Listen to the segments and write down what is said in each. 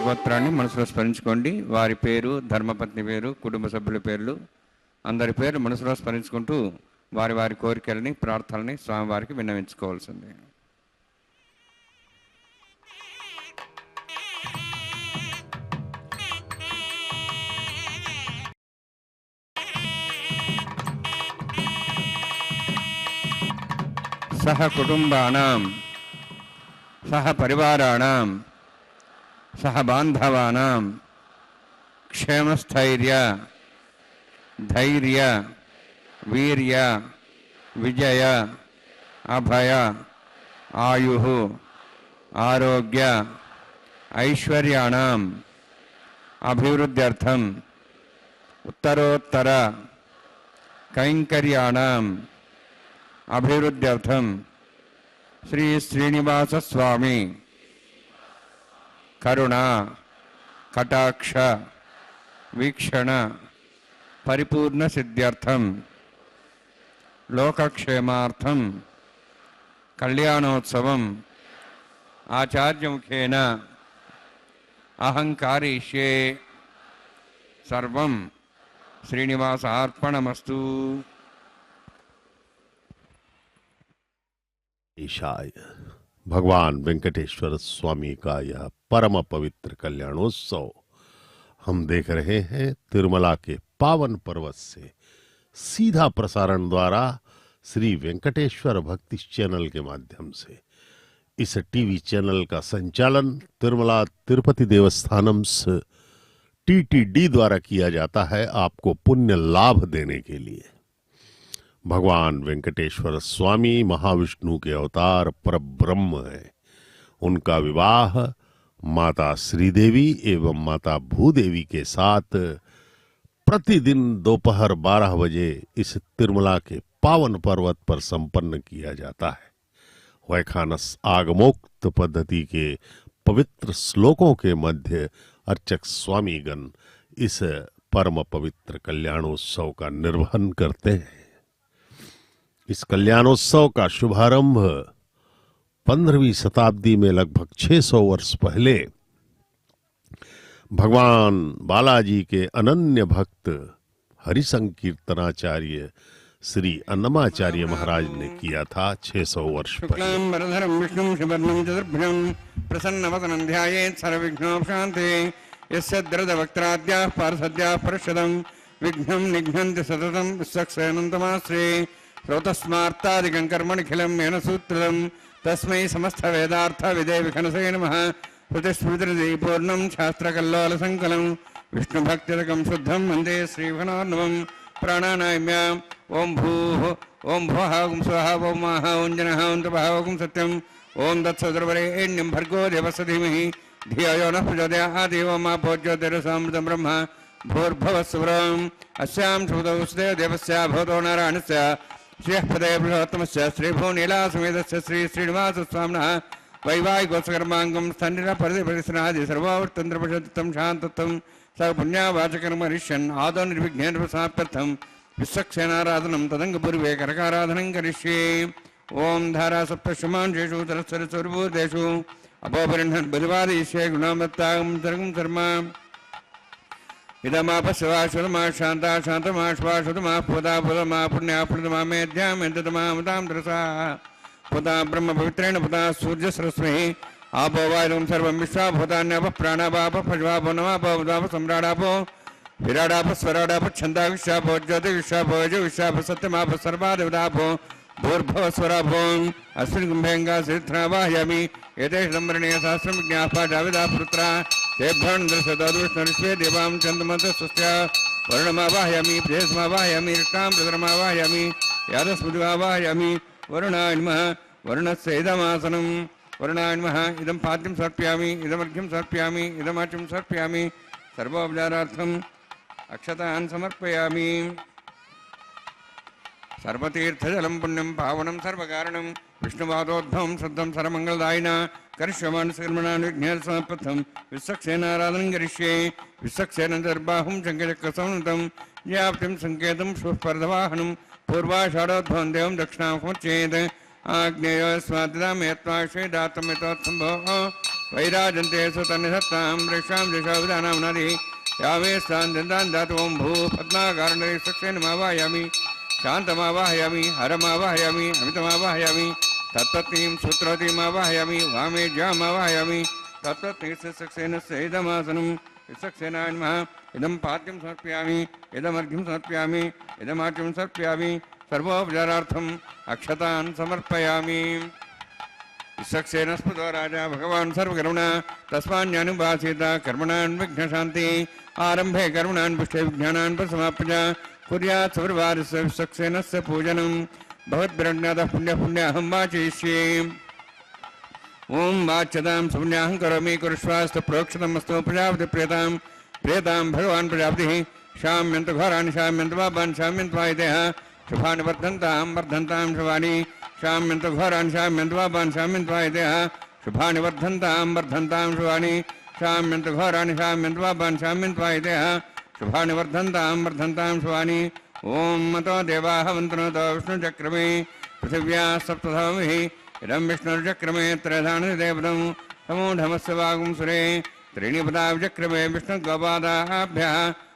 గోత్రాన్ని మనసులో స్మరించుకోండి. వారి పేరు, ధర్మపత్ని పేరు, కుటుంబ సభ్యుల పేర్లు, అందరి పేర్లు మనసులో స్మరించుకుంటూ వారి వారి కోరికలని, ప్రార్థనని స్వామివారికి విన్నవించుకోవాల్సింది. సహ కుటుంబానాం సహ పరివారాణాం సహ బాంధవానాం క్షేమస్థైర్య ధైర్య వీర్య విజయ అభయ ఆయు ఆరోగ్య ఐశ్వర్యాణం అభివృద్ధ్యర్థం ఉత్తరోత్తర కైంకర్యాణం అభివృద్ధ్యర్థం శ్రీ శ్రీనివాస స్వామి కరుణ కటాక్ష వీక్షణ పరిపూర్ణ సిద్ధ్యర్థం లోకక్షేమార్థం కళ్యాణోత్సవం ఆచార్యముఖేన అహంకారిష్యే సర్వం శ్రీనివాసార్పణమస్తు. ईशाय भगवान वेंकटेश्वर स्वामी का यह परम पवित्र कल्याणोत्सव हम देख रहे हैं तिरुमला के पावन पर्वत से सीधा प्रसारण द्वारा श्री वेंकटेश्वर भक्ति चैनल के माध्यम से। इस टीवी चैनल का संचालन तिरुमला तिरुपति देवस्थानम TTD द्वारा किया जाता है, आपको पुण्य लाभ देने के लिए। भगवान वेंकटेश्वर स्वामी महाविष्णु के अवतार परब्रह्म है। उनका विवाह माता श्रीदेवी एवं माता भूदेवी के साथ प्रतिदिन दोपहर 12 बजे इस तिरुमला के पावन पर्वत पर संपन्न किया जाता है। वैखानस आगमोक्त पद्धति के पवित्र श्लोकों के मध्य अर्चक स्वामीगण इस परम पवित्र कल्याणोत्सव का निर्वहन करते हैं। इस कल्याणोत्सव का शुभारंभ 15वीं शताब्दी में लगभग 600 वर्ष पहले भगवान बालाजी के अनन्य भक्त हरिसंकीर्तनाचार्य श्री अन्नमाचार्य महाराज ने किया था 600 वर्ष पहले। शुक्लांबरधरं विष्णुं शबर्णं चतुर्भुजं प्रसन्नवदनं ध्यायेत् सर्वविघ्नोपशान्ते यस्य द्रदवक्त्राद्याः पार्षद्याः परषदं विघ्नं निघ्नन्ति सततं विश्वक्सेनन्तमाश्रे श्रोतस्मार्तादिकं कर्मणिखिलं येन सूत्रं तस्मै समस्तवेदार्थविदे विखनसे नमः। श्रुतिस्मृतिपूर्णं शास्त्रकल्लोलसङ्कलं विष्णुभक्तिरकं शुद्धं वन्दे श्रीभनोर्नवं प्राणानाम्य ओं भूः ओं भुवः ओं स्वः ओं माः ओं जनः ओं तपः ओं सत्यम् ओं तत्सवितुर्वरेण्यं भर्गो देवस्य धीमहि धियो यो नः प्रचोदयात् देवो मा पूज्योतिरसामृतं ब्रह्म भूर्भुवस्सुरम् अस्यां श्रुतौ सुदेव देवस्य भवतो नारायणस्य श्रियः पदे बृहत्तमस्य श्रीभुवनीलासमेतस्य श्री श्रीनिवासस्वामिनः वैवाहिकोत्सकर्माङ्गं स्थनिरपरिपरिसनादि सर्वावर्तन्त्रपशत्तं शान्तत्वं स पुण्यावाचकर्मरिष्यन् आदौ निर्विघ्नेन प्रसाप्यर्थं विश्वक्सेनाराधनं तदङ्गपूर्वे करकाराधनं करिष्ये। ओं धारासप्तशमांशेषु तरस्वरस्वरूपेषु अपोपरिह्णन् बलिवादिष्ये गुणामत्तां सर्गं कर्म इदमापस्वा शुतमा शान्ता शान्तमा श्वा शुतमा पुदा पुदमा पुण्या पुण्यमा मेध्यां यन्ततमा मतां तरसा पुता ब्रह्म पवित्रेण पुता सूर्यसरस्वती आपो वायुं सर्वं विश्वा भूतान्याप प्राणापाप पज्वापो नमापो उदाप सम्राडापो विराडाप स्वराडाप छन्दा विश्वापो ज्योति विश्वापो यजो विश्वाप सत्यमाप सर्वादेवतापो भूर्भुवस्वरापो अस्मिन् कुम्भेङ्गा सिद्ध्रावाहयामि एतेषु संवरणीय सहस्रं विज्ञाः पाठाविदा पुत्रा तेभ्यं दर्शतोदुष्णरिष्वे देवां चन्द्रमतः स्वस्या वर्णमावाहयामि प्रेयसमावाहयामि रिष्टां प्रदरमावाहयामि यादस्मृतिमावाहयामि वरुणाय नमः वरुणस्य इदमासनं वरुणाय नमः इदं पाद्यं समर्पयामि इदमर्घ्यं समर्पयामि इदमाच्यं समर्पयामि सर्वोपचारार्थम् अक्षतान् समर्पयामि। सर्वतीर्थजलं पुण्यं पावनं सर्वकारणं विष्णुपादोद्भवं शुद्धं सर्वमङ्गलदायिना करिष्यमाणसकर्मणान् विघ्नेन समापद्धं विश्वक्सेनाराधनं करिष्ये। विश्वक्सेनदर्बाहुं शङ्खचक्रसंनुतं व्याप्तिं सङ्केतं शुष्पर्धवाहनं पूर्वाषाढोद्भवं देवं दक्षिणामुखमुच्येत् आग्नेयो स्वादिदामेत्वाश्वे दातुमितोत्सम्भोः वैराजन्ते सुतनिधत्तां वृक्षां दिशाविधानाम्नादि यावे स्थान् दातु ओं भू पद्माकारणेक्षेणमावाहयामि शान्तमावाहयामि हरमावाहयामि अमितमावाहयामि तत्त्वतीं सूत्रवतीमावाहयामि वामे ज्यामावाहयामि तत्त्वतीर्थसक्सेनस्य इदमासनं विश्वक्सेनाय नमः इदं पाद्यं समर्पयामि इदमर्घ्यं समर्पयामि इदमाच्यं समर्पयामि सर्वोपचारार्थम् अक्षतान् समर्पयामि। विश्वक्सेनस्पदो राजा भगवान् सर्वकरुणा तस्मान्यानुभासीत कर्मणान् विघ्नशान्ति आरम्भे कर्मणान् पुष्टे विज्ञानान् प्रसमाप्य कुर्यात् सर्ववारस्य विश्वक्सेनस्य पूजनं भवद्भिरज्ञातः पुण्यपुण्याहं वाचयिष्ये। ओं वाच्यतां सुपुण्याहं करोमि कुरुष्वास्तु प्रोक्षतमस्तु प्रजापति प्रेतां भगवान् प्रजापतिः शाम्यन्तु घोराणि शाम्यन्तु पापान् शाम्यन्तु वायुदेह शुभानि वर्धन्तां शुभानि शाम्यन्तु घोराणि शाम्यन्तु पापान् शाम्यन्तु वायुदेह शुभानि वर्धन्तां शुभानि शाम्यन्तु घोराणि शाम्यन्तु पापान् शाम्यन्तु वायुदेह शुभानि वर्धन्तां शुभानि। ओं मतो देवाः वन्तनोतो विष्णुचक्रमे पृथिव्या सप्तधामिः इदं विष्णुर्चक्रमे त्रयधानि देवतं समूढमस्य वागुं सुरे त्रीणि पदा विचक्रमे विष्णुगोपादाभ्यः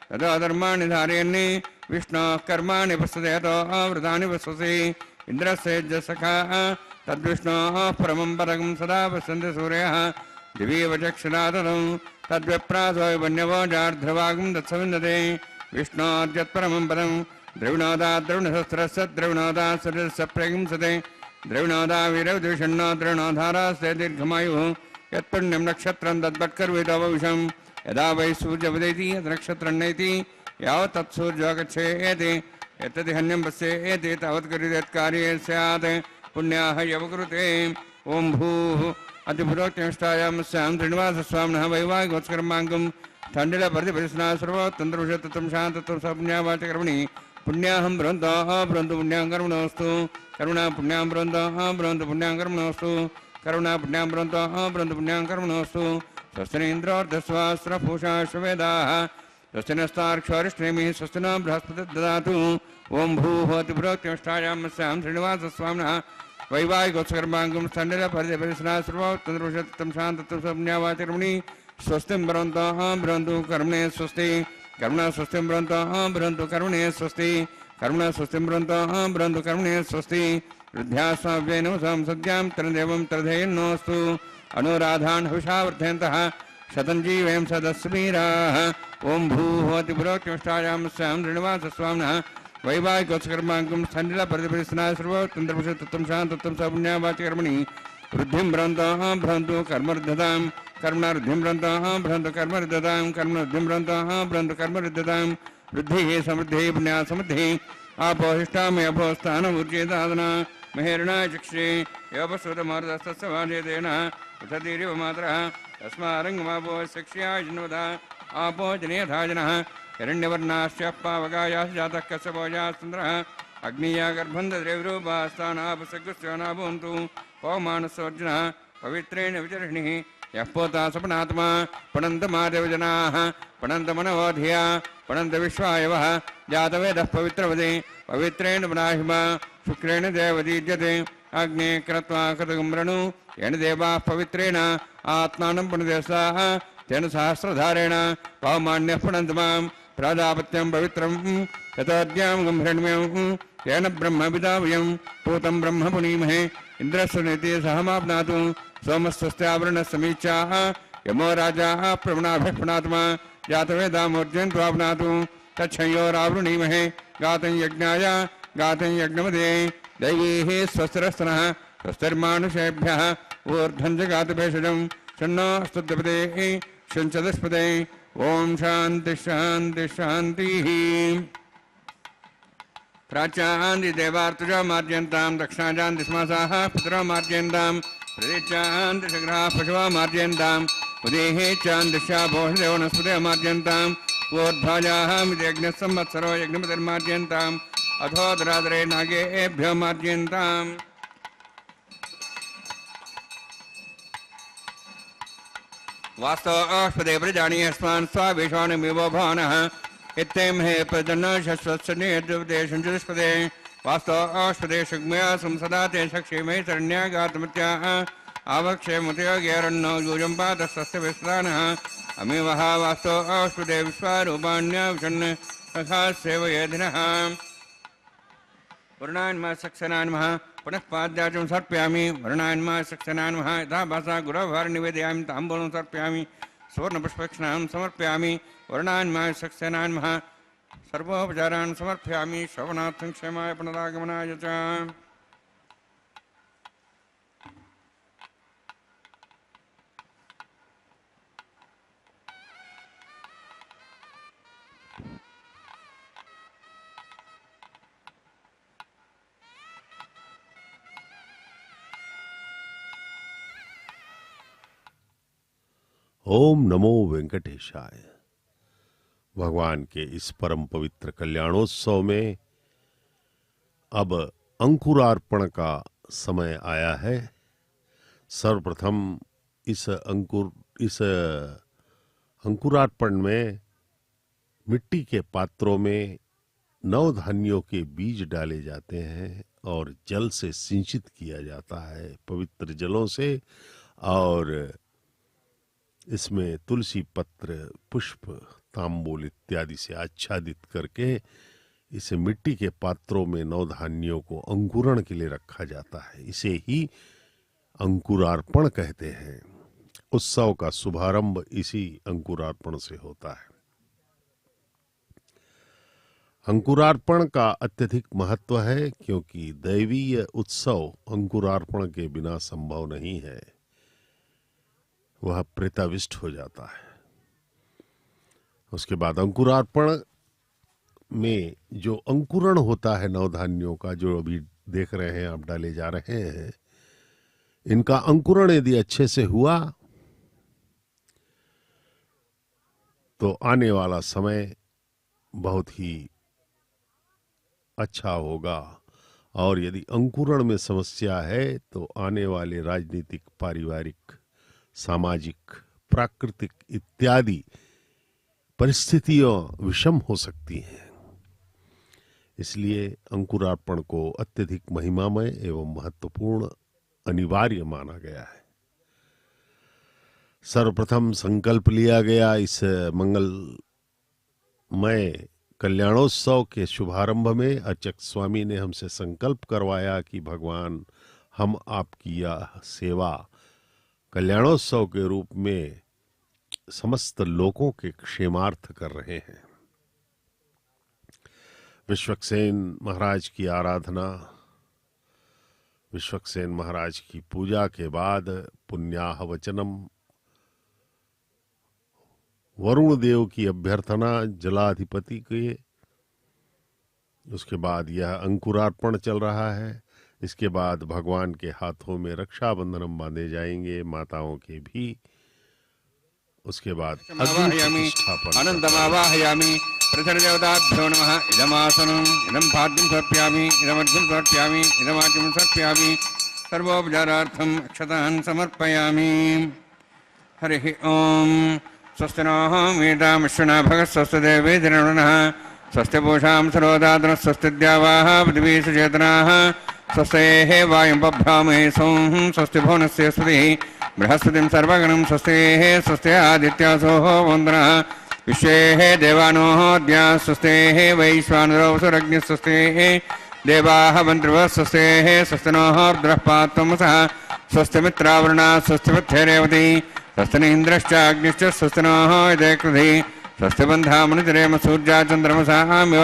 ततो धर्माणि धारयन्नि विष्णोः कर्माणि पश्यतो आवृतानि पश्यसि इन्द्रस्य यज्ञसखाः तद्विष्णोः परमं पदकं सदा पश्यन्ति सूर्यः दिवीवचक्षुषा ततं तद्विप्रासो वन्यवो जार्ध्रवागं तत्सविन्दते विष्णोद्यत्परमं पदं द्रविणोदात् द्रविणशस्त्रस्य द्रविणोदात् शरीरस्य प्रगिंसते द्रविणोदा वीरविद्विषण्णो द्रविणोधारास्ते दीर्घमायुः यत्पुण्यं नक्षत्रं तद्वत्कर्वितोपविशं यदा वै सूर्यवदेति यद्नक्षत्रं नैति यावत् तत्सूर्यो गच्छेति यत्तदिहन्यं पश्येति तावत् करिते यत्कार्ये स्यात् पुण्याः यवकुरुते। ओं भूः अतिभुरोक्तिष्ठायामस्यां श्रीनिवासस्वामिनः वैवाहिकोत्सकर्माङ्गं ठण्डिलपरिपरिसना सर्वोत्तन्त्रविषत्तत्वं शान्तत्वं स पुण्यावाचकर्मणि पुण्याहं ब्रवन्तः ब्रवन्तु पुण्यां कर्मणोऽस्तु करुणा पुण्यां ब्रवन्तः ब्रवन्तु पुण्यां कर्मणोऽस्तु करुणा पुण्यां ब्रवन्तः ब्रवन्तु पुण्यां कर्मणोऽस्तु। स्वस्तिनीन्द्रोर्धस्वास्त्रपूषा श्वेदाः स्वस्ति नस्तार्क्षरिष्णेमिः स्वस्ति न बृहस्पतिर्ददातु। ओं भूः अतिभुरोक्तिष्ठायामस्यां श्रीनिवासस्वामिनः वैवाहिकोत्सकर्माङ्गं स्थण्डिल परिदेवरिसना सर्वोत्तरपुरुषोत्तम शान्तत्वं संज्ञावाचर्मणि स्वस्तिं भरन्तः भरन्तु कर्मणे स्वस्ति कर्मणा स्वस्तिं भरन्तः भरन्तु कर्मणे स्वस्ति कर्मणा स्वस्तिं भरन्तः भरन्तु कर्मणे स्वस्ति वृद्ध्यास्माव्येन सद्यां तरदेवं तरधेयन्नोऽस्तु अनुराधान् हविषा वर्धयन्तः शतं जीवेम सदस्वीराः ओम भूहोति पुरोक्तिष्ठायां स्यां श्रीनिवासस्वामिनः वैवाहिकोत्सकर्माङ्गं स्थण्डिल परिदेवरिसना सर्वोत्तरपुरुषोत्तम शान्तत्वं संज्ञावाचर्मणि वृद्धिं भ्रन्तः भ्रन्तु कर्मर्धतां कर्मणार्धिं भ्रन्तः भ्रन्तु कर्मर्धतां कर्मणर्धिं भ्रन्तः भ्रन्तु कर्मर्धतां वृद्धिः समृद्धिः पुण्या समृद्धिः आपोहिष्टामि अपोस्थानमुच्येतादना महेर्णाय चक्षे योपश्रुतमार्दस्तस्य वाजेतेन उषतीरिव मातरः तस्मारङ्गमापो शिक्ष्याय जिन्वदा आपो जनेयथाजनः हिरण्यवर्णाश्च पावकायाश्च जातः कश्यपोजास्तन्द्रः अग्निया गर्भं दद्रेवरूपास्तानापसकृत्स्योनाभवन्तु पौमानसोऽर्जुनः पवित्रेण विचर्षणिः यः पोता सपनात्मा पणन्तमादेवजनाः पणन्तमनवोधिया पणन्तविश्वायवः जातवेदः पवित्रवदे पवित्रेण पुनाहिमा शुक्रेण देवदीज्यते अग्ने कृत्वा कृतगुम्रणु येन देवाः पवित्रेण आत्मानं पुनदेशाः तेन सहस्रधारेण पौमान्यः पुनन्त मां प्राजापत्यं पवित्रं यतोद्यां गम्भीरण्यं तेन ब्रह्मविदावयं पूतं ब्रह्म पुनीमहे इन्द्रस्य नीति सहमाप्नातु सोमस्वस्त्यावरणसमीचाः यमो राजाः प्रवणाभिः पुनात्मा जातवेदामूर्जन् त्वाप्नातु तच्छयोरावृणीमहे गातं यज्ञाय गातं यज्ञमदे दैवीः स्वस्तिरस्तनः स्वस्तिर्मानुषेभ्यः ऊर्ध्वं च गातभेषजं शन्नो स्तुत्यपदेः शञ्चदस्पदे ओम शांति शांति शांतिः प्राच्यान्ति देवार्तुजा मार्जयन्तां दक्षिणाजान्ति स्मासाः पितरो मार्जयन्तां प्रदेशान्ति शग्राः पशवः मार्जयन्तां उदेः चान्दिशाभोषदेव वनस्पतयः मार्जयन्तां ऊर्ध्वाजाः मिदेग्नः संवत्सरो यज्ञपतिर्मार्जयन्ताम् अथोदरादरे नागेभ्यो मार्जयन्ताम् वास्तो अष्पदे प्रजानी अस्मान् स्वाभिषाणमिवो भवनः इत्यें हे प्रजन्न शश्वत्सनेर्देशं चतुष्पदे वास्तो अष्पदे शुग्मयासं सदा ते शक्षेमे शरण्यागातमत्याः आवक्षे मुतयोगेरन्नो यूजं पातस्तस्य विस्तानः अमेवः वास्तो अष्पदे विश्वारूपाण्याविषन् तथा सेवयेधिनः वरुणान्मा सक्सेनान्मः पुनः पाद्याचं सर्पयामि वरुणान्मा सक्सेनान्मः यथा भाषा गुरवभार निवेदयामि ताम्बूलं सर्पयामि सुवर्णपुष्पक्षणां समर्पयामि वरुणान्मा सक्सेनान्मः सर्वोपचारान् समर्पयामि श्रवणार्थं क्षेमाय पुनरागमनाय च ओम नमो वेंकटेशाय। भगवान के इस परम पवित्र कल्याणोत्सव में अब अंकुरार्पण का समय आया है। सर्वप्रथम इस अंकुरार्पण में मिट्टी के पात्रों में नवधान्यों के बीज डाले जाते हैं और जल से सिंचित किया जाता है, पवित्र जलों से, और इसमें तुलसी पत्र, पुष्प, तांबूल इत्यादि से आच्छादित करके इसे मिट्टी के पात्रों में नवधान्यों को अंकुरण के लिए रखा जाता है। इसे ही अंकुरार्पण कहते हैं। उत्सव का शुभारंभ इसी अंकुरार्पण से होता है। अंकुरार्पण का अत्यधिक महत्व है क्योंकि दैवीय उत्सव अंकुरार्पण के बिना संभव नहीं है, वह प्रेताविष्ट हो जाता है। उसके बाद अंकुरार्पण में जो अंकुरण होता है नवधान्यों का, जो अभी देख रहे हैं आप डाले जा रहे हैं, इनका अंकुरण यदि अच्छे से हुआ तो आने वाला समय बहुत ही अच्छा होगा, और यदि अंकुरण में समस्या है तो आने वाले राजनीतिक, पारिवारिक, सामाजिक, प्राकृतिक इत्यादि परिस्थितियां विषम हो सकती हैं। इसलिए अंकुरार्पण को अत्यधिक महिमामय एवं महत्वपूर्ण अनिवार्य माना गया है। सर्वप्रथम संकल्प लिया गया इस मंगलमय कल्याणोत्सव के शुभारंभ में अर्चक स्वामी ने हमसे संकल्प करवाया कि भगवान, हम आपकी यह सेवा कल्याणोत्सव के रूप में समस्त लोगों के क्षेमार्थ कर रहे हैं। विश्वक्सेन महाराज की आराधना, विश्वक्सेन महाराज की पूजा के बाद पुण्याह वचनम, वरुण देव की अभ्यर्थना जलाधिपति के, उसके बाद यह अंकुरार्पण चल रहा है। इसके बाद भगवान के हाथों में रक्षाबंधनम बांधे जाएंगे, माताओं के भी। उसके बाद प्रतिष्ठापन आनंदमावाहयामि पृथ्वीदेवताभ्यो नमः। इदमासनम् इदं पाद्यं समर्पयामि, इदमर्घ्यं समर्पयामि, इदमाद्यं समर्पयामि, सर्वोपचारार्थम् अक्षतान् समर्पयामि। हरिः ओम्। स्वस्ति नः वेदां विश्वना भगः, स्वस्ति देवेन्द्रनः, स्वस्ति पूषां सरोदातनः, स्वस्ति द्यावाः पृथिवी सुचेतनाः, स्वस्तेः वायुं बभ्रामहे सों, स्वस्ति भुवनस्य स्पतिः बृहस्पतिं सर्वगणं स्वस्तेः, स्वस्ति आदित्यासोः वन्दनः, विश्वेः देवानोः द्याः, स्वस्तेः वैश्वानरो वसुरग्निः, स्वस्तेः देवाः मन्त्रिवः, स्वस्तेः स्वस्ति नः रुद्रः पात्वमसः, स्वस्ति मित्रावरुणा, स्वस्ति पथ्यरेवती, स्वस्ति इन्द्रश्च अग्निश्च, स्वस्ति नः यदे कृधि, स्वस्ति बन्धा मनुजरेम सूर्या चन्द्रमसामिव,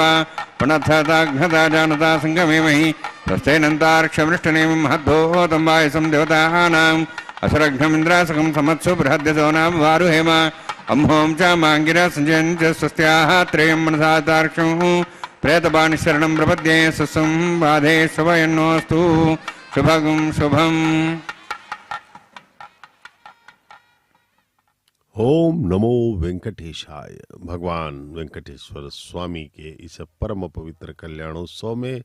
पुनः जानता सङ्गमेमहि, स्वस्ति नन्तार्क्षमृष्टनेमि महद्भूतं वायुसं देवतानाम्, असुरघ्नमिन्द्रासकं समत्सु बृहद्यसो नाम वारुहेम, अम्हों च माङ्गिरा सञ्जयन् च स्वस्त्याः त्रयं मनसा तार्क्षं, प्रेतपाणि शरणं प्रपद्ये, स्वस्तं बाधे शुभयन्नोऽस्तु, शुभगं शुभम्। ओम नमो वेंकटेशाय। भगवान वेंकटेश्वर स्वामी के इस परम पवित्र कल्याणोत्सव में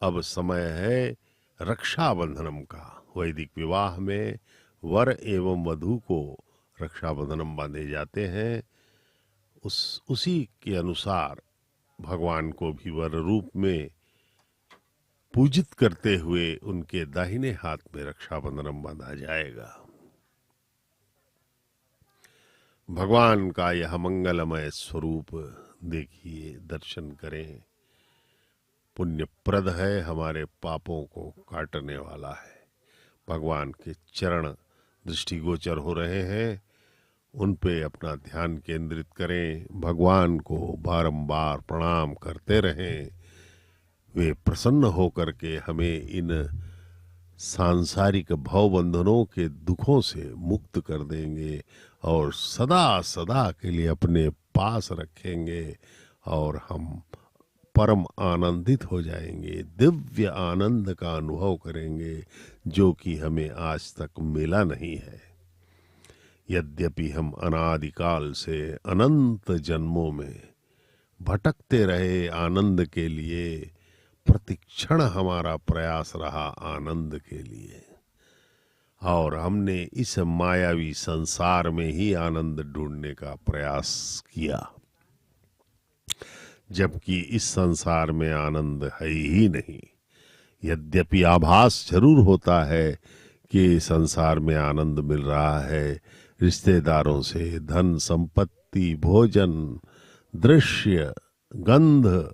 अब समय है रक्षाबंधनम का। वैदिक विवाह में वर एवं वधू को रक्षाबंधनम बांधे जाते हैं। उसी के अनुसार भगवान को भी वर रूप में पूजित करते हुए उनके दाहिने हाथ में रक्षाबंधनम बांधा जाएगा। भगवान का यह मंगलमय स्वरूप देखिए, दर्शन करें। पुण्यप्रद है, हमारे पापों को काटने वाला है। भगवान के चरण दृष्टिगोचर हो रहे हैं, उन पे अपना ध्यान केंद्रित करें। भगवान को बारंबार प्रणाम करते रहें। वे प्रसन्न होकर के हमें इन सांसारिक भवबंधनों के दुखों से मुक्त कर देंगे और सदा सदा के लिए अपने पास रखेंगे और हम परम आनंदित हो जाएंगे, दिव्य आनंद का अनुभव करेंगे जो कि हमें आज तक मिला नहीं है। यद्यपि हम अनादिकाल से अनंत जन्मों में भटकते रहे आनंद के लिए, प्रतिक्षण हमारा प्रयास रहा आनंद के लिए, और हमने इस मायावी संसार में ही आनंद ढूंढने का प्रयास किया, जबकि इस संसार में आनंद है ही नहीं। यद्यपि आभास जरूर होता है कि संसार में आनंद मिल रहा है, रिश्तेदारों से, धन संपत्ति, भोजन, दृश्य, गंध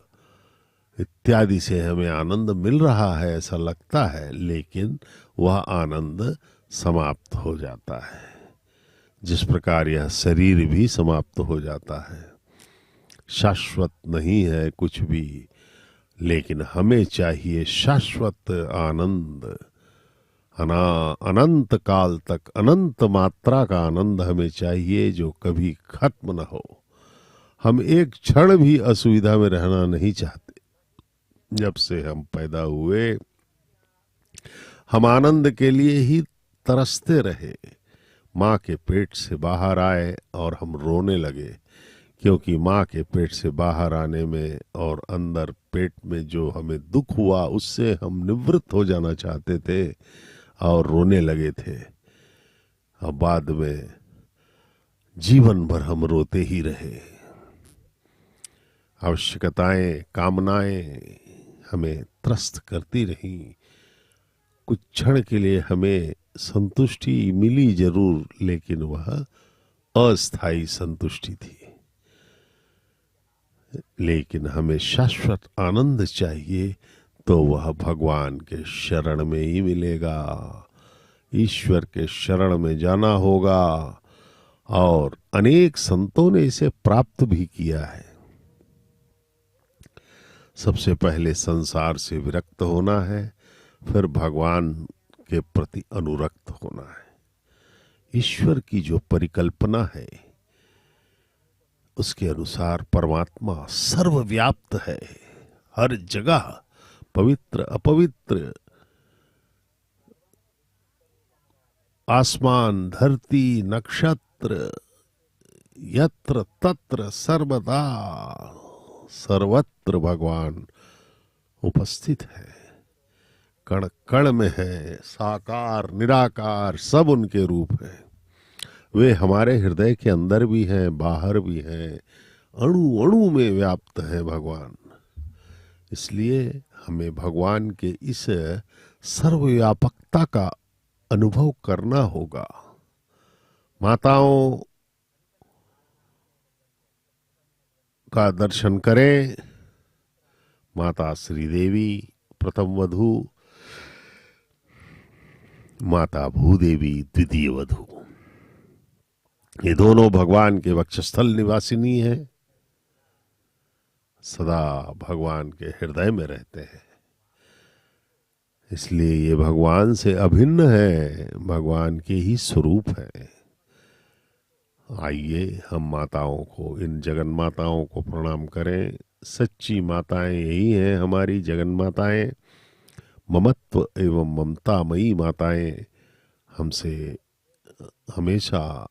इत्यादि से हमें आनंद मिल रहा है, ऐसा लगता है, लेकिन वह आनंद समाप्त हो जाता है। जिस प्रकार यह शरीर भी समाप्त हो जाता है, शाश्वत नहीं है कुछ भी, लेकिन हमें चाहिए शाश्वत आनंद। अनंत काल तक अनंत मात्रा का आनंद हमें चाहिए जो कभी खत्म न हो। हम एक क्षण भी असुविधा में रहना नहीं चाहते। जब से हम पैदा हुए हम आनंद के लिए ही तरसते रहे। माँ के पेट से बाहर आए और हम रोने लगे, क्योंकि माँ के पेट से बाहर आने में और अंदर पेट में जो हमें दुख हुआ उससे हम निवृत्त हो जाना चाहते थे और रोने लगे थे। अब बाद में जीवन भर हम रोते ही रहे। आवश्यकताएं, कामनाएं हमें त्रस्त करती रहीं। कुछ क्षण के लिए हमें संतुष्टि मिली जरूर, लेकिन वह अस्थाई संतुष्टि थी। लेकिन हमें शाश्वत आनंद चाहिए तो वह भगवान के शरण में ही मिलेगा। ईश्वर के शरण में जाना होगा, और अनेक संतों ने इसे प्राप्त भी किया है। सबसे पहले संसार से विरक्त होना है, फिर भगवान के प्रति अनुरक्त होना है। ईश्वर की जो परिकल्पना है उसके अनुसार परमात्मा सर्वव्याप्त है, हर जगह, पवित्र अपवित्र, आसमान, धरती, नक्षत्र, यत्र तत्र सर्वदा सर्वत्र भगवान उपस्थित है। कण कण में है, साकार निराकार सब उनके रूप हैं। वे हमारे हृदय के अंदर भी हैं, बाहर भी हैं, अणु अणु में व्याप्त है भगवान। इसलिए हमें भगवान के इस सर्वव्यापकता का अनुभव करना होगा। माताओं का दर्शन करें। माता श्री देवी प्रथम वधू, माता भूदेवी द्वितीय वधू, ये दोनों भगवान के वक्षस्थल निवासिनी है, सदा भगवान के हृदय में रहते हैं। इसलिए ये भगवान से अभिन्न है, भगवान के ही स्वरूप है। आइए हम माताओं को, इन जगन माताओं को प्रणाम करें। सच्ची माताएं यही हैं हमारी जगन माताएं। ममत्व एवं ममतामयी माताएं हमसे हमेशा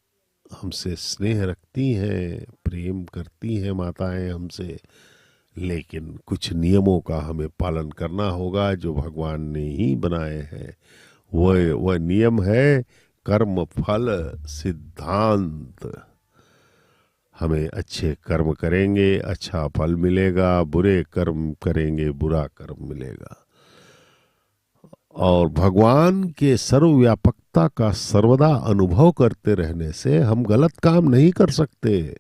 हमसे स्नेह रखती हैं, प्रेम करती हैं माताएं हमसे। लेकिन कुछ नियमों का हमें पालन करना होगा जो भगवान ने ही बनाए हैं। वह नियम है कर्म फल सिद्धांत। हमें अच्छे कर्म करेंगे अच्छा फल मिलेगा, बुरे कर्म करेंगे बुरा कर्म मिलेगा। और भगवान के सर्वव्यापकता का सर्वदा अनुभव करते रहने से हम गलत काम नहीं कर सकते।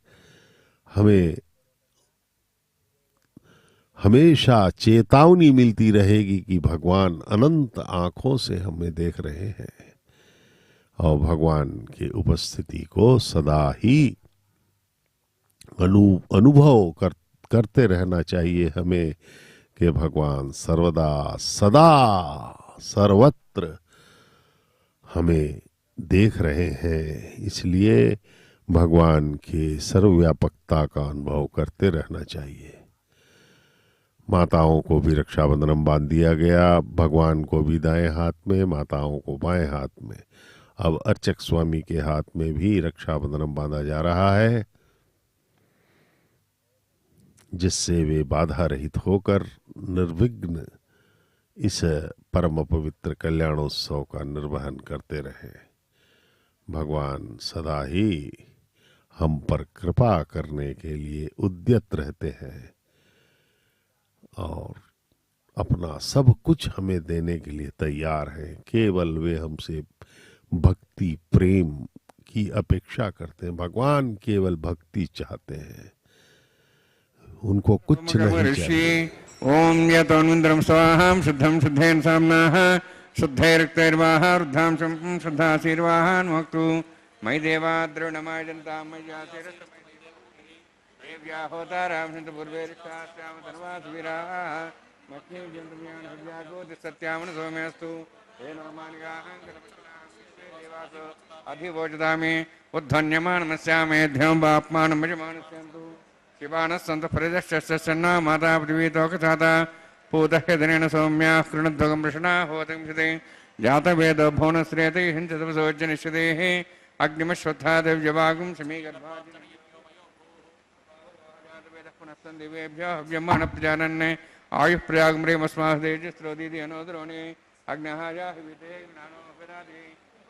हमें हमेशा चेतावनी मिलती रहेगी कि भगवान अनंत आंखों से हमें देख रहे हैं, और भगवान की उपस्थिति को सदा ही अनुभव करते रहना चाहिए हमें कि भगवान सर्वदा सदा सर्वत्र हमें देख रहे हैं। इसलिए भगवान की सर्वव्यापकता का अनुभव करते रहना चाहिए। माताओं को भी रक्षाबंधन बांध दिया गया, भगवान को भी दाएं हाथ में, माताओं को बाएं हाथ में। अब अर्चक स्वामी के हाथ में भी रक्षाबंधन बांधा जा रहा है, जिससे वे बाधा रहित होकर निर्विघ्न इस परम पवित्र कल्याणोत्सव का निर्वहन करते रहे। भगवान सदा ही हम पर कृपा करने के लिए उद्यत रहते हैं और अपना सब कुछ हमें देने के लिए तैयार हैं। केवल वे हमसे भक्ति प्रेम की अपेक्षा करते हैं। भगवान केवल भक्ति चाहते हैं, उनको कुछ नहीं चाहिए। ओम यतोन्वन्द्रम स्वाहाम शुद्धम शुद्धेन सामनाः शुद्धैरक्तैर्वाः रुद्धां शं शुद्धासीर्वाः नुक्तु मयि देवा द्रवणमाय जनतां मय्यासेरस्तमय देव्या होतारां सन्तु पूर्वैरिष्टास्याम धर्मासुवीराः मक्खीं जन्तुम्यान् हृद्यागोति सत्यामन सौम्यस्तु हे नमानिगाहं देवासो अधिवोचदामि उद्धन्यमानमस्यामेध्यं वाप्मानं भजमानस्यन्तु शिवानः सन्तु परिदश्यस्यन्ना माता पृथिवी तोकथाता पूतह्यधनेन सौम्याः कृणध्वगं वृषणा होतंसिते जातवेदो भुवनश्रेते हिंसतपसोज्जनिष्यतेः अग्निमश्वत्था दिव्यवागुं समीगर्भाजातवेदः पुनस्तन् दिवेभ्यः हव्यमानः प्रजानन् आयुः प्रयागम्रेमस्मादेजस्रोदीति अनोद्रोणे अग्नः जाहिविते ज्ञानोपराधे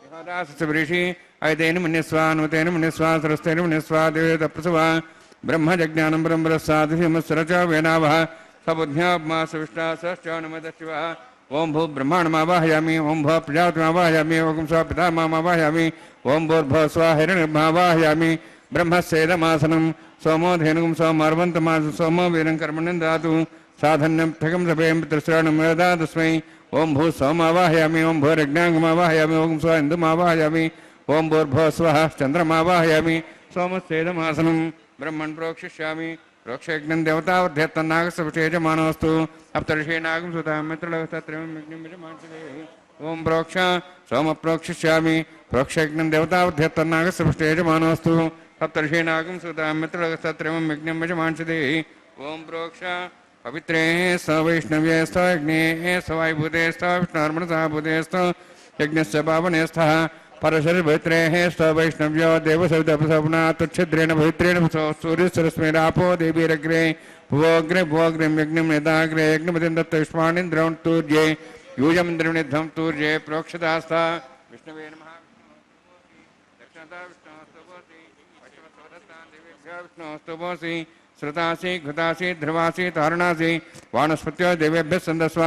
विहदासुवृषि ऐतेन मन्यस्वा अनुतेन मन्यस्वा सरस्तेन मन्यस्वा देवतप्रसवा ब्रह्मजज्ञानं ब्रह्मरसादिमस्रच वेनावः सबुद्ध्यापमासविष्टा सश्चानुमदशिवः ओं भू ब्रह्माण्डमावाहयामि ओं भू प्रजापतिमावाहयामि ओं स्व पितामहमावाहयामि ओं भूर्भुवः स्वः हिरण्यमावाहयामि ब्रह्मस्येदमासनं सोमो धेनुं सोमर्वन्तमास सोमो वीरं कर्मणि ददातु साधन्यं ठगं सभें पितृश्राणं यदा तस्मै ओं भू सोमावाहयामि ओं भूर्यज्ञाङ्गमावाहयामि ओं स्व इन्दुमावाहयामि ओं भूर्भुवः स्वः चन्द्रमावाहयामि सोमस्येदमासनं ब्रह्मन् प्रोक्षिष्यामि प्रोक्षयज्ञं देवतावध्यत्तन्नागसविषेजमानोऽस्तु अप्तर्षेणागं सुतां मित्रलवस्तत्रयं ओं प्रोक्ष सोम प्रोक्षिष्यामि प्रोक्षयज्ञं देवतावध्यत्तन्नागसविषेजमानोऽस्तु सप्तर्षेणागं सुतां मित्रलवस्तत्रयं यज्ञं यजमानसिते ओं प्रोक्ष पवित्रे स वैष्णव्ये स यज्ञे स वायुभूते स विष्णुर्मनसा भूते स यज्ञस्य पावने स्थः परशरीरभवित्रेः स वैष्णव्यो देवसवितपसवना तुच्छिद्रेण भवित्रेण सूर्यसरस्मेरापो देवीरग्रे भुवोग्रे भुवोग्रिं यज्ञं नेताग्रे यज्ञपतिं दत्तयुष्माणीन्द्रं तूर्ये यूयमिन्द्रनिद्धं तूर्ये प्रोक्षदास्ता विष्णवे नमः दक्षिणता विष्णुस्तुभोसि पश्चिमस्तवदत्तां देवेभ्यो विष्णुस्तुभोसि श्रुतासि घृतासि ध्रुवासि तारुणासि वानस्पत्यो देवेभ्यः सन्दस्व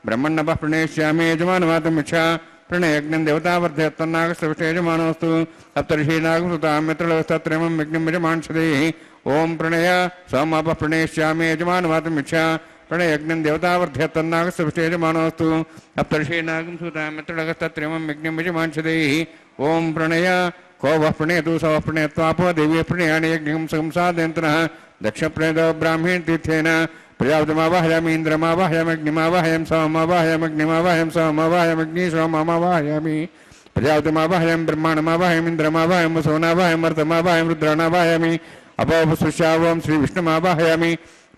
ब्रह्मण्णपः प्रणेष्यामि यजमानमातमिच्छा प्रणयज्ञं देवतावर्धयत्तन्नागसविषेजमानोऽस्तु सप्तर्षीनागं सुतां मित्रलवस्तत्रयं यज्ञं यजमानसिते ओं प्रणय सोमापः प्रणेष्यामि यजमानमातमिच्छा प्रणयज्ञं देवतावर्धयत्तन्नागसविषेजमानोऽस्तु सप्तर्षीनागं सुतां मित्रलवस्तत्रयं यज्ञं यजमानसिते ओं प्रणय को वः प्रणेतु स वः प्रणयत्वापो देवी प्रणयानि यज्ञं संसादयन्तनः दक्षप्रणेतो ब्राह्मीण तीर्थेन प्रजापतिमावाहयामि इन्द्रमावाहयामि अग्निमावाहयामि सोममावाहयामि अग्निमावाहयामि सोममावाहयामि अग्नि सोममावाहयामि प्रजापतिमावाहयामि ब्रह्माण्डमावाहयामि इन्द्रमावाहयामि वसुनावाहयामि मर्तमावाहयामि रुद्राणावाहयामि अपोपसृष्यावं श्रीविष्णुमावाहयामि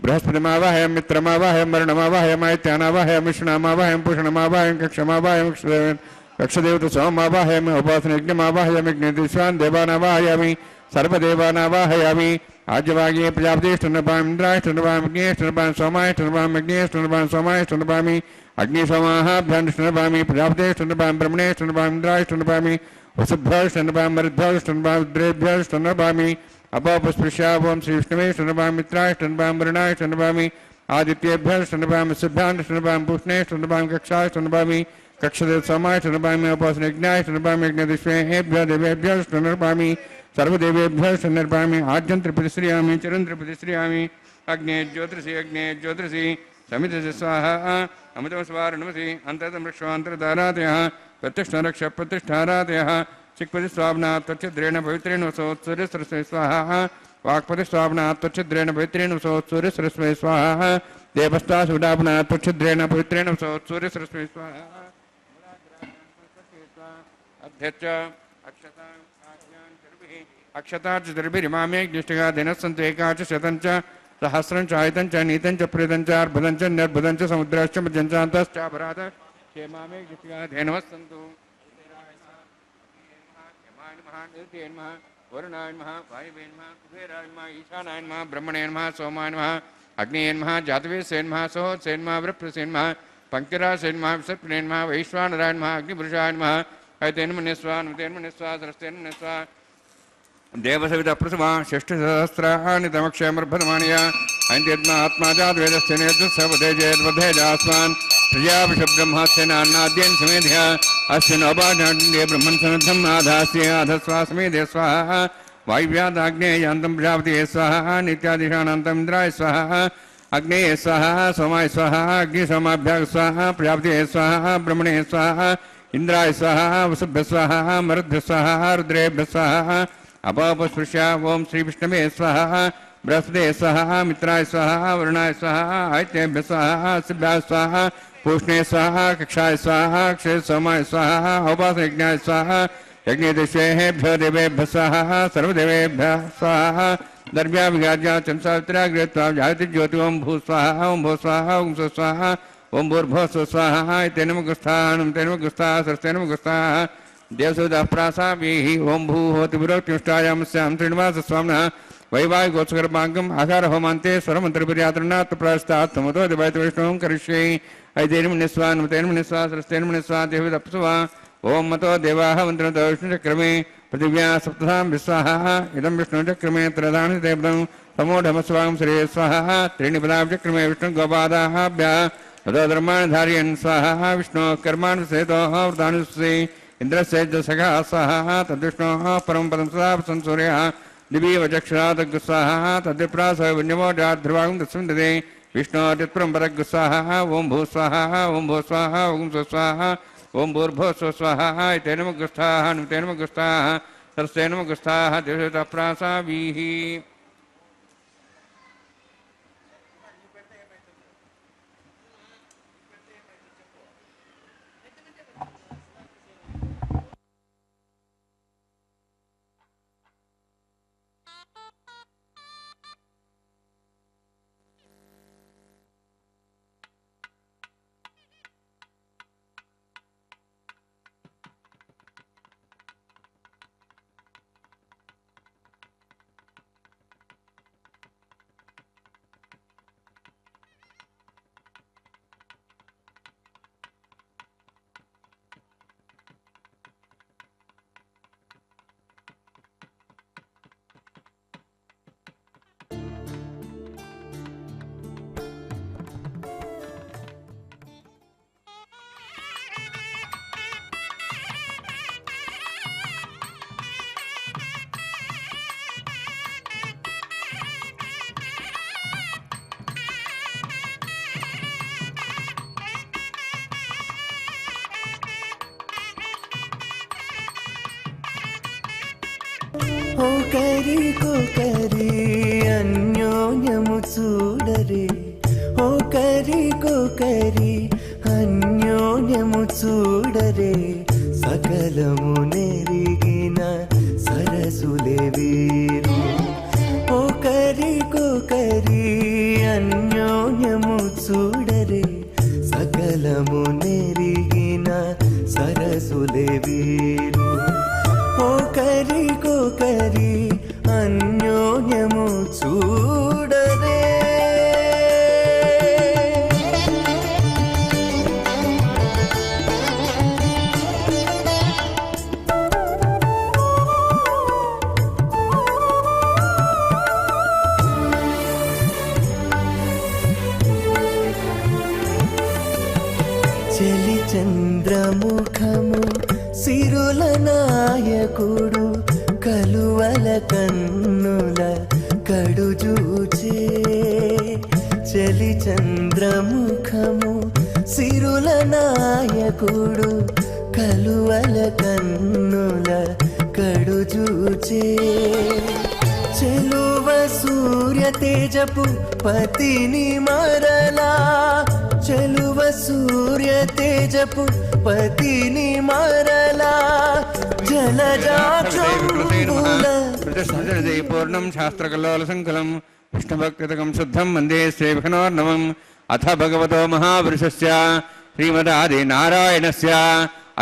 बृहस्पतिमावाहयामि मित्रमावाहयामि वर्णमावाहयामि आदित्यानावाहयामि विष्णुमावाहयामि पूषणमावाहयामि कक्षमावाहयामि कक्षदेवता सोममावाहयामि उपासनयज्ञमावाहयामि अग्निदेशान् देवानावाहयामि सर्वदेवानावाहयामि आज्यवागे प्रजापतिष्ठनपामि इन्द्राष्टनपामि अग्निष्ठनपामि सोमाष्टनपामि अग्निष्ठनपामि सोमाष्टनपामि अग्निसोमाहाभ्याष्टनपामि प्रजापतिष्ठनपामि ब्रह्मणेष्ठनपामि इन्द्राष्टनपामि वसुभ्याष्टनपामि मरुद्भ्याष्टनपामि रुद्रेभ्याष्टनपामि अपोपस्पृश्यावं श्रीविष्णुवेष्टनपामि मित्राष्टनपामि वरुणाष्टनपामि आदित्येभ्याष्टनपामि सिद्धाष्टनपामि पूष्णेष्टनपामि कक्षाष्टनपामि कक्षदेव सोमाष्टनपामि उपासनयज्ञाष्टनपामि यज्ञदिष्वेभ्यो देवेभ्याष्टनपामि सर्वदेवेभ्यः सन्नर्पामि आद्यं त्रिपतिश्रियामि चिरं त्रिपतिश्रियामि अग्ने ज्योतिषि समितस्य स्वाहा अमृतं स्वारणमसि अन्तर्तं रक्षान्तरदारातयः प्रतिष्ठारक्ष प्रतिष्ठारातयः चिक्पतिस्वाप्नात् त्वच्छिद्रेण पवित्रेण वसोत्सूर्यसरस्वै स्वाहा वाक्पतिस्वाप्नात् त्वच्छिद्रेण पवित्रेण वसोत्सूर्यसरस्वै स्वाहा देवस्तासुडाप्नात् त्वच्छिद्रेण पवित्रेण वसोत्सूर्यसरस्वै स्वाहा अध्यक्ष अक्षता अक्षता चतुर्भिरिमामे ज्येष्ठगा दिनस्सन्त एकाच शतञ्च सहस्रं च आयतं च नीतं च प्रेतं च अर्भुतं च निर्भुतं च समुद्रश्च मध्यं च अन्तश्चापराध क्षेमामे ज्येष्ठगा धेनवस्सन्तु वरुणाय नमः वायुवे नमः कुबेराय नमः ईशानाय नमः ब्रह्मणे नमः सोमाय नमः अग्नेय नमः जातवेसे नमः सोहोत्से नमः वृप्रसे नमः पंकरासे नमः विसर्पणे नमः वैश्वानराय नमः अग्निपुरुषाय नमः ऐतेन मन्यस्वा नुतेन मन्यस्वा सरस्तेन मन्यस्वा देवसविता प्रसवा षष्ठसहस्राणि तमक्षयमर्भतमानया ऐन्द्यत्मा आत्मा जातवेदस्य नेतृत्सवधेजेद्वधेजास्मान् प्रजाभिषब्रह्मास्यनान्नाद्येन समेध्या अस्य नवपाठाण्डे ब्रह्मन् सन्नद्धं आधास्य अधस्वा समेधे स्वाहा वायुव्यादाग्नेयान्तं प्रजापते स्वाहा नित्यादिशानान्तम् इन्द्राय स्वाहा अग्नेय स्वाहा सोमाय स्वाहा अग्निसोमाभ्यां स्वाहा प्रजापते स्वाहा ब्रह्मणे स्वाहा इंद्राय स्वाहा वसुभ्य स्वाहा मरुद्भ्य स्वाहा रुद्रेभ्य स्वाहा अपापस्पृश्या ओं श्री विष्णवे स्वाहा बृहस्पते स्वाहा मित्राय स्वाहा वरुणाय स्वाहा आदित्येभ्य स्वाहा शिभ्याय स्वाहा पूष्णे स्वाहा कक्षाय स्वाहा क्षय सोमाय स्वाहा उपासनयज्ञाय स्वाहा यज्ञदिष्वेभ्यो देवेभ्य स्वाहा सर्वदेवेभ्यः स्वाहा दर्भ्या विगाज्या चंसावित्राग्रेत्वा जायति ज्योति ओं भू स्वाहा ओं भू स्वाहा ओं सु स्वाहा ओं भूर्भुवः स्वः स्वाहा तेनमुगुस्थानं तेनमुगुस्थाः सरस्तेनमुगुस्थाः देवसुधा प्रासाभिः ओं भू होति विरोक्तिष्ठायामस्यां श्रीनिवासस्वामिनः वैवाहिकोत्सकर्माङ्गम् आहारहोमान्ते स्वरमन्त्रपर्यात्रणात् प्रास्तात् समतो दिवैतवैष्णवं करिष्ये ऐतेनमुनिस्वा नमतेनमुनिस्वा सरस्तेनमुनिस्वा देवदप्सुवा ओं मतो देवाः मन्त्रतो विष्णुचक्रमे पृथिव्या सप्तधां विस्वाहा इदं विष्णुचक्रमे त्रदानि देवतं समूढमस्वां श्री स्वाहा त्रीणि पदाब्जक्रमे विष्णुगोपादाभ्यः तदोधर्माणि धारयन् स्वाहा विष्णोः कर्माणि सेतोः वृतानुस्से इन्द्रस्य सखा स्वाहा तद्विष्णोः परं पदं सदा संसूर्यः दिवीव चक्षुरातग्स्वाहा तद्विप्रासः विन्यमोजाध्रुवां तस्मिन् ददे विष्णोर्यत्परं परग्स्वाहा ओं भू स्वाहा ओं भू स्वाहा ओं स्वस्वाहा ओं भूर्भुवः स्वाहा इतेन नमः नितेन नमः सरस्तेन नमः देवताप्रासावीः కరి కొకరి అన్యోన్యము చూడరే ఓ కరి కొకరి అన్యోన్యము చూడరే సకలము నెరిగిన సరసులే వీరు ఓ కరి కొకరి అన్యోన్యము చూడరే సకలము నెరిగిన సరసులే వీరు కరి కొకరి అన్యోన్యము చూడరే చలి చంద్రముఖము సిరుల నాయకుడు కలువల కన్నుల కడుజూచే చలి చంద్రముఖము సిరుల నాయకుడు కలువల కన్నుల కడుజూచే చెలువ సూర్య తేజపు పతిని మరలా చెలువ సూర్య తేజపు పతిని మరలా జలజాక్షంబుల పూర్ణం శాస్త్రకల్లోల సంకలం విష్ణుభక్తితకం శుద్ధం వందే శ్రీవిఘ్నోర్నవం అథ భగవతో మహాపురుషస్య శ్రీమదాది నారాయణస్య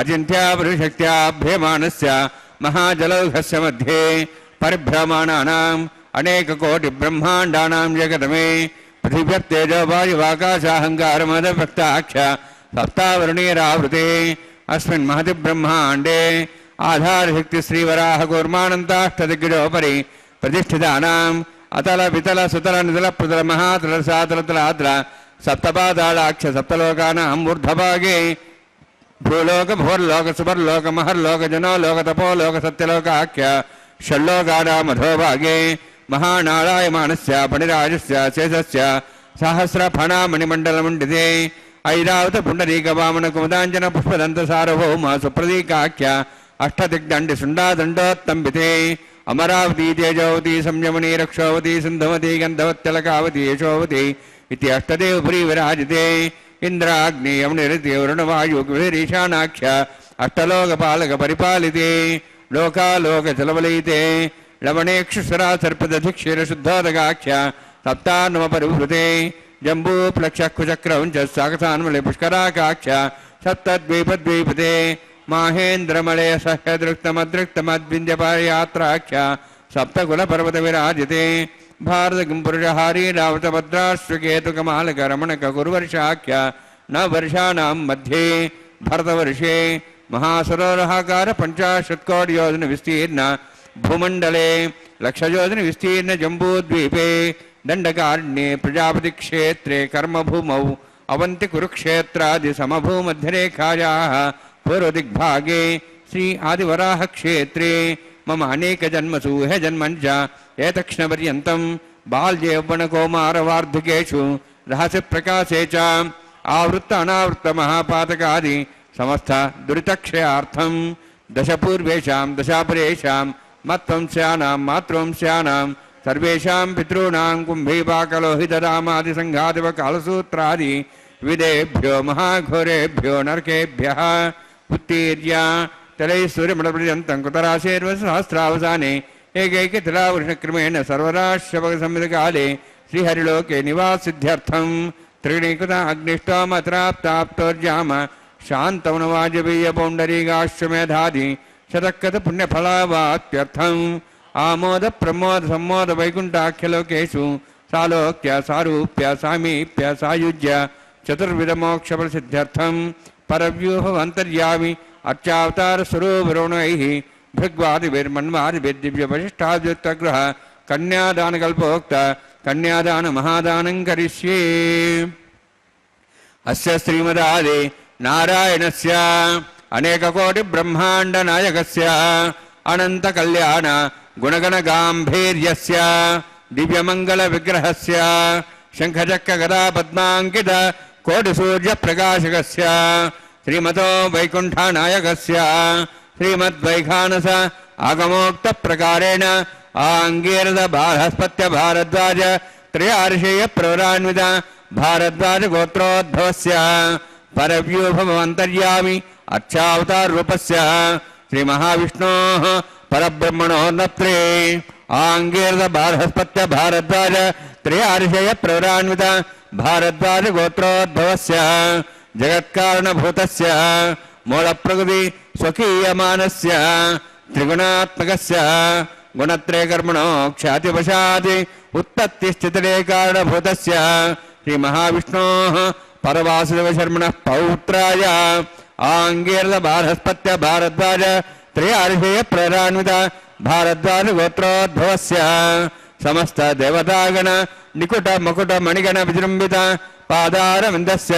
అచింత్యాపురుషక్త్యాభ్యమానస్య మహాజలౌఘస్య మధ్యే పరిభ్రమాణానాం అనేకకోటి బ్రహ్మాండానాం జగతమే పృథివ్యప్తేజో వాయువాకాశాహంకారమదభక్తాక్ష సప్తావరుణీరావృతే అస్మిన్ మహతి బ్రహ్మాండే ఆధారశక్తి శ్రీవరాహ కూర్మానంతాష్టదిగ్గజోపరి ప్రతిష్ఠితానాం అతల వితల సుతల నితల పృతల మహాతల సాతల తలాద్ర సప్తపాదాళాక్ష సప్తలోకానాం ఊర్ధ్వభాగే భూలోక భూర్లోక సువర్లోక మహర్లోక జనోలోక తపోలోక సత్యలోకాఖ్య షల్లోకానాం అధోభాగే మహానారాయమానస్య పణిరాజస్య శేషస్య సహస్రఫణామణిమండలమండితే ఐరావత పుండరీక వామన కుమదాంజన పుష్పదంత సార్వభౌమ సుప్రదీకాఖ్య అష్టదిగ్దండి శుండాదండోత్తంబితే అమరావతి తేజోవతి సంయమనీ రక్షోవతి సింధుమతి గంధవత్యలకావతి యశోవతి ఇది అష్టదేవపురీ విరాజితే ఇంద్రాగ్ని యమునిరతి వరుణవాయురీశానాఖ్య అష్టలోకపాలక పరిపాలితే లోకాలోక చలవలయితే లవణేక్షుస్వరా సర్పదధిక్షీరశుద్ధోదగాఖ్య సప్తాన్నమ పరివృతే జంబూప్లక్షకుచక్రవంచ సాగసాన్మలే పుష్కరాకాఖ్య సప్తద్వీపద్వీపతే మాహేంద్రమలయ సహ్యదృక్తమదృక్తమద్వింధ్యపాయాత్రాఖ్య సప్తకులపర్వత విరాజితే భారతకిం పురుషహారీ రావతభద్రాశ్వకేతుకమాలక రమణక గురువర్షాఖ్య నవర్షాణం మధ్యే భరతవర్షే महासरोरहाकार 50 कोटि योजन विस्तीर्ण भूमंडले लक्षयोजन विस्तीर्ण जम्बूद्वीपे दंडकारण्ये प्रजापति क्षेत्रे कर्मभूमौ अवंति कुरुक्षेत्रादि समभूमध्यरेखायाः पूर्वदिग्भागे श्री आदिवराह क्षेत्रे मम अनेक जन्मसु हे जन्मञ्च एतक्ष्णपर्यन्तं बाल्ये यौवनकौमारवार्धकेषु रहस्य प्रकाशे च आवृत्त अनावृत्त महापातकादि समस्त दुरितक्षयार्थं दशपूर्वेषां दशापरेषां मत्वंस्यानां मातृवंस्यानां सर्वेषां पितॄणां कुम्भीपाकलोहितरामादिसङ्घादिवकालसूत्रादि विदेभ्यो महाघोरेभ्यो नरकेभ्यः उत्तीर्य तलैः सूर्यमण्डलपर्यन्तं कृतराशेर्वसहस्रावसाने एकैकतिलावृष्णक्रमेण सर्वराश्यपकसंहितकाले श्रीहरिलोके निवासिद्ध्यर्थं त्रिगुणीकृत अग्निष्टोमत्राप्ताप्तोर्जाम शान्तवनवाजपेयपौण्डरीकाश्वमेधादि शतकृत पुण्यफलावाप्यर्थम् आमोद प्रमोद सम्मोद वैकुण्ठाख्यलोकेषु सालोक्य सारूप्य सामीप्य सायुज्य चतुर्विधमोक्षफलसिद्ध्यर्थं परव्यूहवन्तर्यामि अर्चावतार स्वरूपरोणैः भृग्वादिभिर्मन्वादिभिर्दिव्यवशिष्टाद्युक्तग्रह कन्यादानकल्पोक्त कन्यादान महादानं करिष्ये। अस्य श्रीमदादि नारायणस्य अनेककोटि ब्रह्मांड नायकस्य अनंत कल्याण गुणगण गांभीर्यस्य दिव्यमंगल विग्रहस्य शंखचक्र गदा पद्मांकित कोटि सूर्य प्रकाशकस्य श्रीमतो वैकुंठनायकस्य श्रीमद्वैखानस आगमोक्त प्रकारेण आंगीरद बृहस्पत्य भारद्वाज त्रयार्षेय प्रवरान्वित भारद्वाज गोत्रोद्भवस्य परव्यूहमन्तर्यामि अर्चावतार रूपस्य श्री महाविष्णोः परब्रह्मणो नत्रे आंगीरद बृहस्पत्य भारद्वाज त्रयार्षेय प्रवरान्वित भारद्वाज गोत्रोद्भवस्य जगत्कारणभूतस्य मूलप्रकृति स्वकीयमानस्य त्रिगुणात्मकस्य गुणत्रय कर्मणो ख्यातिवशात् उत्पत्तिस्थितिरे कारणभूतस्य श्री महाविष्णोः परवासुदेवशर्मणः पौत्राय आंगीरद बृहस्पत्य भारद्वाज त्रयार्षेय प्रवरान्वित भारद्वाज गोत्रोद्भवस्य समस्त देवतागण निकुट मुकुट मणिगण विजृंभित पादारविन्दस्य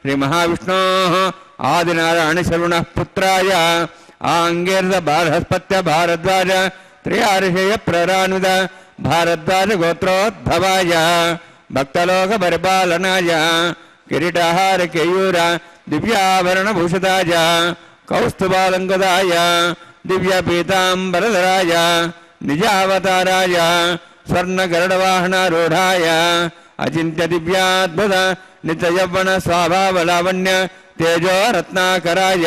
श्री महाविष्णोः आदिनारायण शर्मणः पुत्राय आंगीरद बृहस्पत्य भारद्वाज त्रयार्षेय प्रवरान्वित भारद्वाज गोत्रोद्भवाय भक्तलोक परिपालनाय किरीटाहार केयूर दिव्याभरणभूषिताय कौस्तुभालङ्कृताय दिव्यपीताम्बरधराय निजावताराय स्वर्णगरुडवाहनारूढाय अचिन्त्य दिव्याद्भुत नित्ययौवन स्वाभावलावण्य तेजो रत्नाकराय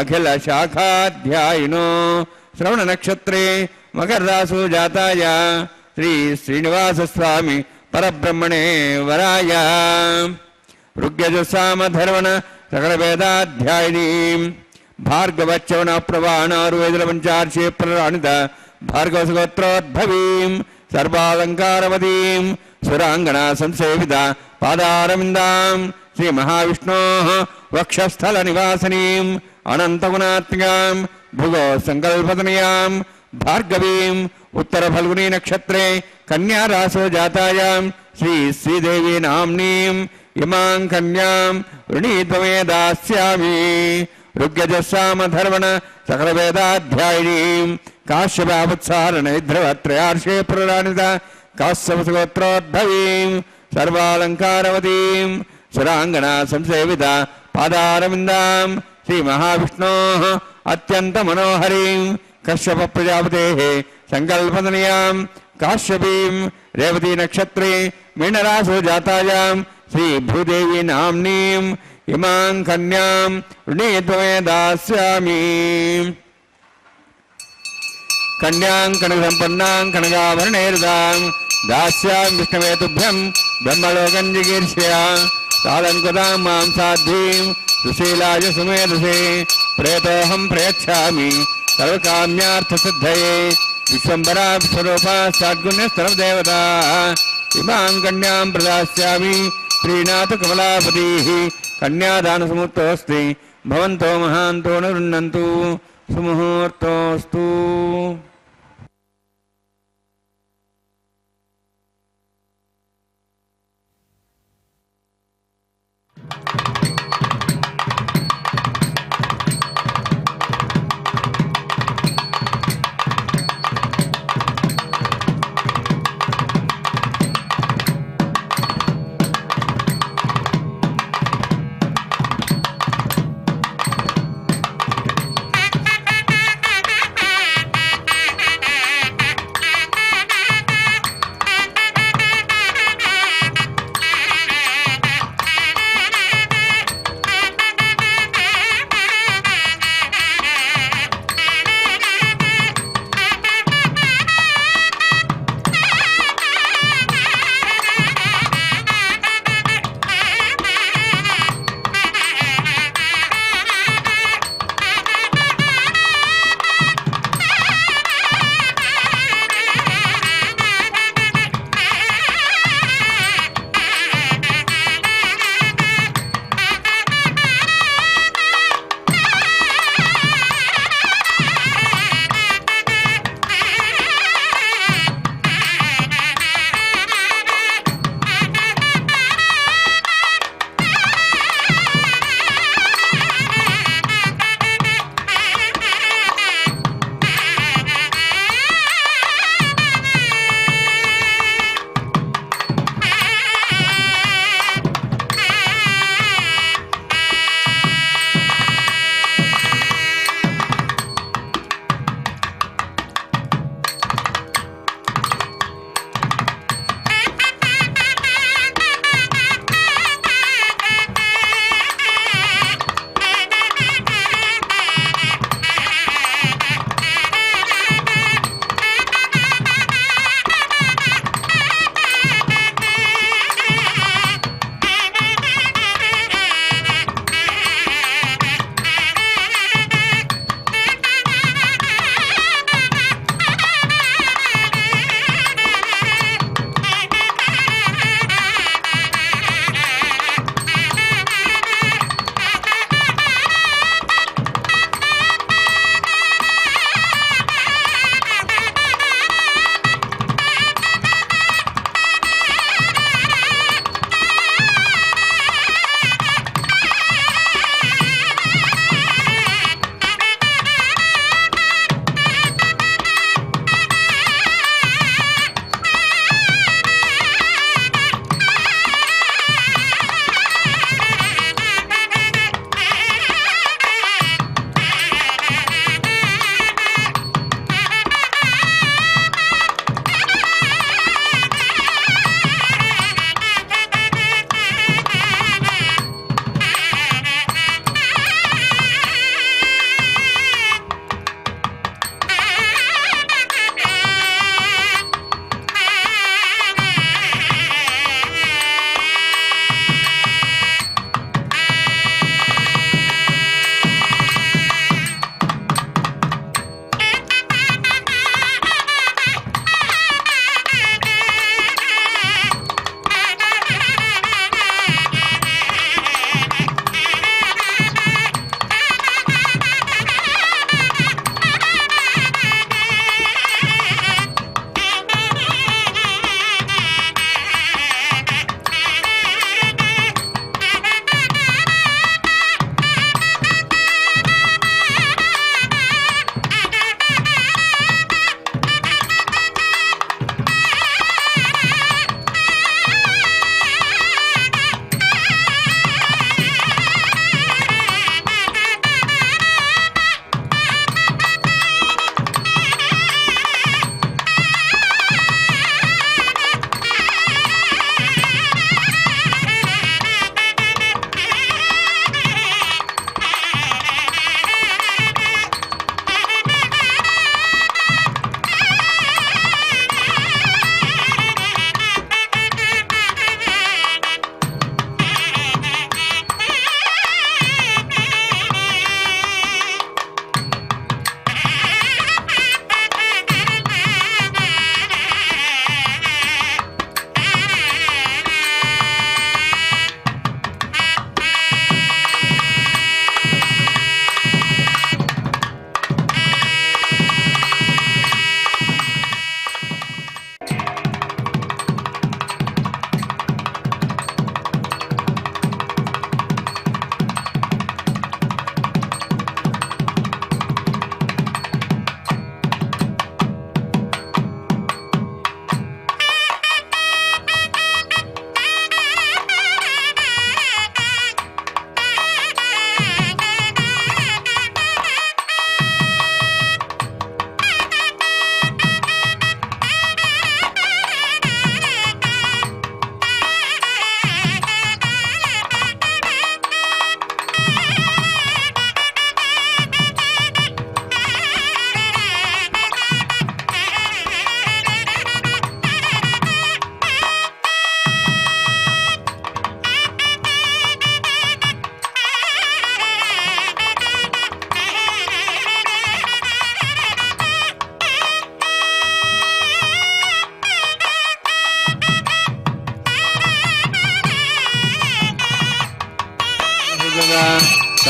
अखिल शाखाध्यायिनो श्रवण नक्षत्रे मकररासु जाताय श्री श्रीनिवास स्वामी परब्रह्मणे वराय ऋग्यजुस्सामधर्वण सकल वेदाध्यायिनीं भार्गवच्चवण प्रवाणारुवेदपञ्चार्षे प्रराणित भार्गवसुगोत्रोद्भवीं सर्वालङ्कारवतीं सुराङ्गना संसेविता पादारविन्दां श्री महाविष्णोः वक्षस्थल निवासिनीं अनन्तगुणात्मिकां भुगो संकल्पतनयां भार्गवीं उत्तर फल्गुनी नक्षत्रे कन्या रासो जातायां श्री श्रीदेवी नाम्नीं इमां कन्यां वृणीत्वमे दास्यामि ऋग्यजुस्सामधर्वण सकल वेदाध्यायिनीं काश्यपावत्सारणैर्ध्रुवत्रयार्षे प्रराणित काश्यपसुगोत्रोद्भवीं सर्वालङ्कारवतीं सुराङ्गना संसेविता पादारविन्दां श्री महाविष्णोः अत्यंत मनोहरीं कश्यप प्रजापतेः संकल्पतनयां काश्यपीं रेवती नक्षत्रे मीनरासो जातायां श्री भूदेवी नाम्नीं इमां कन्यां वृणीत्वमे दास्यामि कन्यां कनकसम्पन्नां कनकाभरणैर्दां दास्यामि विष्णवे तुभ्यं ब्रह्मलोकं जिगीर्षया तालङ्कृतां मां साध्वीं सुशीलाय सुमेधसे प्रेतोऽहं प्रयच्छामि सर्वकाम्यार्थसिद्धये विश्वम्भरा विश्वरूपा साद्गुण्यस्तरदेवता इमां कन्यां प्रदास्यामि प्रीणातु कमलापतिः कन्यादानसमुत्तोऽस्ति भवन्तो महान्तो न गृह्णन्तु सुमुहूर्तोऽस्तु।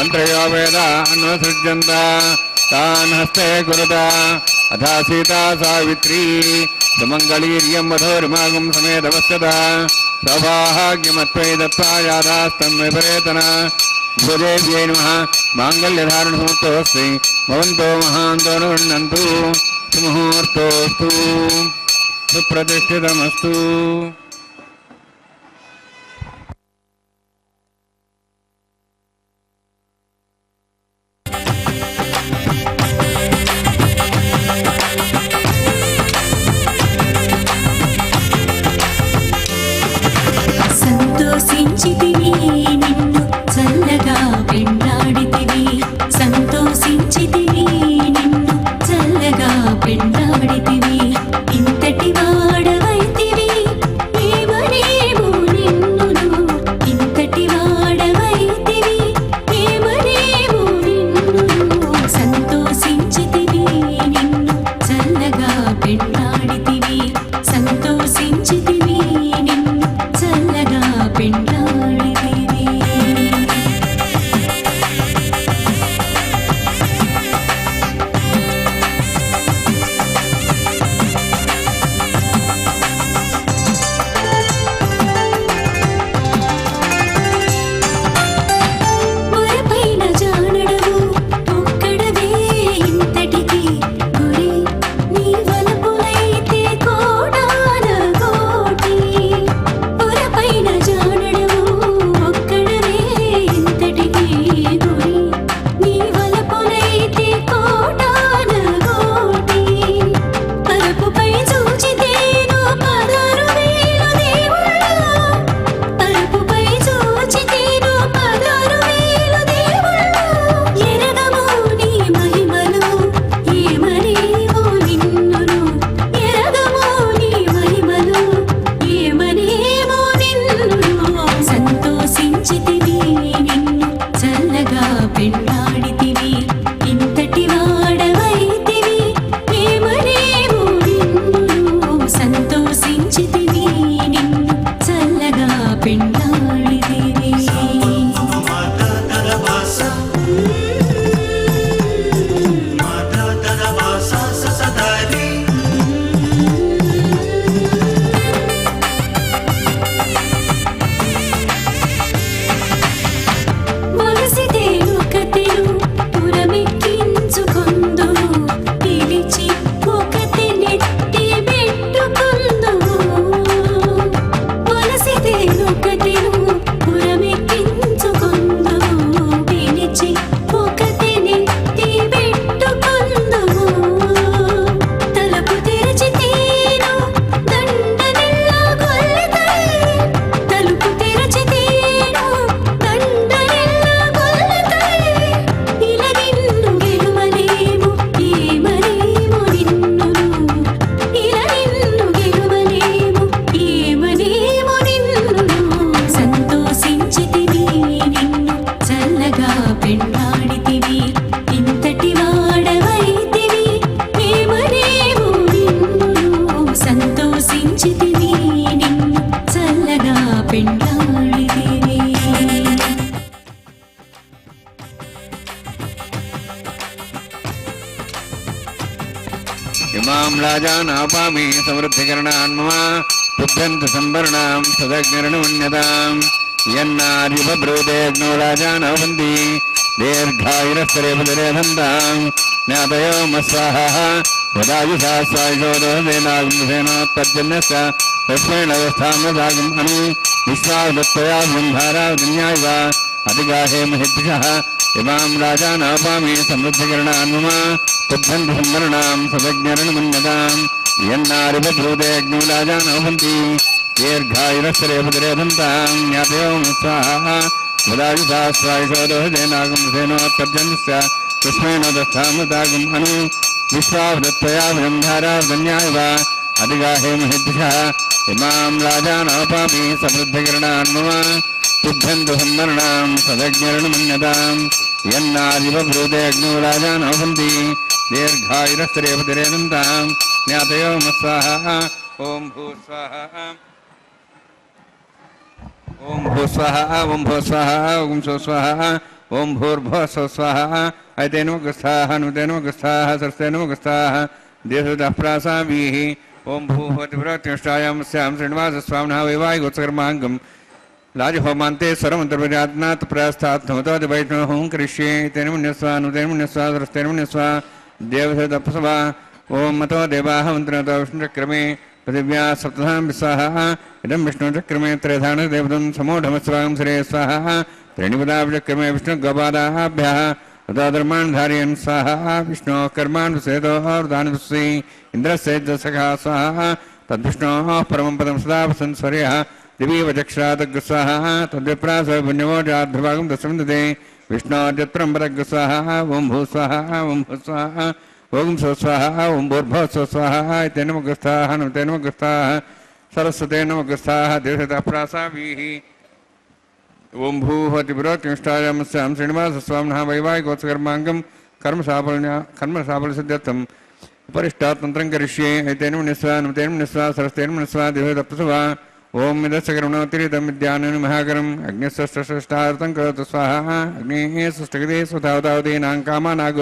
मंत्रयो वेदानुसृज्यन्त तान् हस्ते कुरुत अथा सीता सावित्री सुमङ्गलीर्यं वधूर्मागं समेतवस्तदा सौभाग्यमत्वै दत्त्वा यादास्तं विपरेतन भुजेभ्यै नमः माङ्गल्यधारणमुहूर्तोऽस्ति भवन्तो महान्तो गृह्णन्तु सुमुहूर्तोऽस्तु सुप्रतिष्ठितमस्तु। సంతోషించితివి నిన్ను చల్లగా పెండాడితివి సంతోషించితివి నిన్ను చల్లగా పెండాడితివి ఇంతటి వాడవైతివి ఏమనేమో నిన్నును ఇంతటి వాడవైతివి ఏమనేమో నిన్నును సంతోషించితివి నిన్ను చల్లగా పెండాడితివి సంతోషించితివి నిన్ను చల్లగా పెండాడితివి మొరపైన జానడవు ఒక్కడవే ఇంతటికి గురి నీ వలపులైతే కోడాన కోటి మొరపైన జానడవు ఒక్కడవే ఇంతటికి గురి నీ వలపులైతే కోడాన కోటి పరపుపై చూచితేను 16,000 దేవుళ్ళు పరపుపై చూచితేను 16,000 దేవుళ్ళు ఎరగము నీ మహిమలు ఏమనేమో నిన్నును ఎరగము నీ మహిమలు ఏమనేమో నిన్నును సంతోషించితివి నిన్ను చల్లగా పెండాడితివి ఇంతటి వాడవైతివి ఏమనేమో నిన్నును సంతోషించితివి నిన్ను చల్లగా పెండాడితివి వలసితేను కతెను పురమెక్కించుకొందుము పిలిచి ఒకతి నెత్తి పెట్టుకొందుము వలసితేను కతెను పురమెక్కించుకొందుము పిలిచి ఒకతి నెత్తి పెట్టుకొందుము తలుపు తెరచితేను దండనెల్లా గొల్లెతై తలుపు తెరచితేను దండనెల్లా గొల్లెతై ఇలా నిన్ను గెలువలేము ఏమనేమో నిన్నును ఇలా నిన్ను గెలువలేము ఏమనేమో నిన్నును సంతోషించితివి నిన్ను చల్లగా పెండాడితివి ఇంతటి వాడవైతివి ఏమనేమో నిన్నును సంతోషించితివి నిన్ను చల్లగా పెండాడితివి इमां राजानापामि समृद्धिकरणान् मम तुभ्यन्त संवरणां सदग्निर्णुण्यताम् यन्नार्युपब्रूतेऽग्नो राजानवन्ति दीर्घायुरस्तरे पुदरेधन्ताम् ज्ञातयो मस्वाहः वदायुषा स्वायुषोदोदेनाग्निसेनोत्तर्जन्यस्य तस्मेण अवस्थाम्यदागम् अनु विश्वावदत्तया ब्रह्मारावदन्यायव अधिगाहे महिद्विषः इमां राजानापामि समृद्धिकरणान् मम तुभ्यन्त संवरणां सदग्निर्णुण्यताम् यन्नार्युपब्रूतेऽग्नो राजानवन्ति दीर्घायुरस्तरे पुदरेधन्ताम् ज्ञातयो मस्वाहः वदायुषा स्वायुषोदोदेनाग्निसेनोत्तर्जन्यस्य तस्मै दत्तामृतागम् अनु विश्वावदत्तया ब्रह्मारावदन्यायव अधिगाहे महिद्विषः इमां राजानापामि समृद्धिकरणान् मम तुभ्यन्तु संवरणां सदग्निर्णुण्यताम् यन्नार्युपब्रूतेऽग्नो राजानवन्ति दीर्घायुरस्तरे पुदरेधन्ताम् ज्ञातयो मस्वाहा ओम भूस्वाहा ओम भूस्वाहा ओम भूस्वाहा ओम स्वस्वाहा ओम भूर्भुवः स्वः स्वाहा ऐतेन मुगस्थाः नुतेन मुगस्थाः सरस्तेन मुगस्थाः देवतः प्रासाभिः ओम भूभवति प्रत्यष्टायां स्यां श्रीनिवासस्वामिनः वैवाहिकोत्सकर्माङ्गम् लाजहोमान्ते सर्वमन्तर्पजातनाथ प्रस्थात्मतोदि वैष्णवं करिष्ये तेन मुन्यस्वा नुतेन मुन्यस्वा सरस्तेन मुन्यस्वा देवतः ओम मतो देवाः मन्त्रतो विष्णुचक्रमे पृथिव्या सप्तधां विस्वाहा इदं विष्णुचक्रमे त्रयधान देवतं समूढमस्वागं श्रेय स्वाहा त्रीणिपदाचक्रमे विष्णुगोपादाभ्यः तदाधर्मान् स्वाहा विष्णोः कर्मान् विषेदोर्दानवस्वी इन्द्रस्य सखा स्वाहा तद्विष्णोः परमं पदं सदा वसन्स्वर्यः दिवीवचक्षरातग्स्वाहा तद्विप्रास पुण्यमोजाध्रुभागं दशं ददे विष्णोर्यत्रं पदग्स्वाहा ओं भूस्वाहा ओं भूस्वाहा ओं स्वस्वाहा ओं भूर्भुवः स्वस्वाहा तेन मुगस्थाः नमतेन मुगस्थाः सरस्वतेन मुगस्थाः देवतः प्रासाभिः ओं भूभवति पुरोत्तिष्ठायां स्यां श्रीनिवासस्वामिनः वैवाहिकोत्सकर्माङ्गं कर्मसाफल्यसिद्ध्यर्थम् उपरिष्टात् तन्त्रं करिष्ये एतेन मुनिस्वा नमतेन मुनिस्वा सरस्तेन मुनिस्वा देवतः ओम मिदस्सकर्मणोत्तिरितं विद्यानं महाकरम् अग्निस्सष्टार्थं करोतु स्वाहा अग्नेः सष्टगते स्वधावतावतीनां कामानाग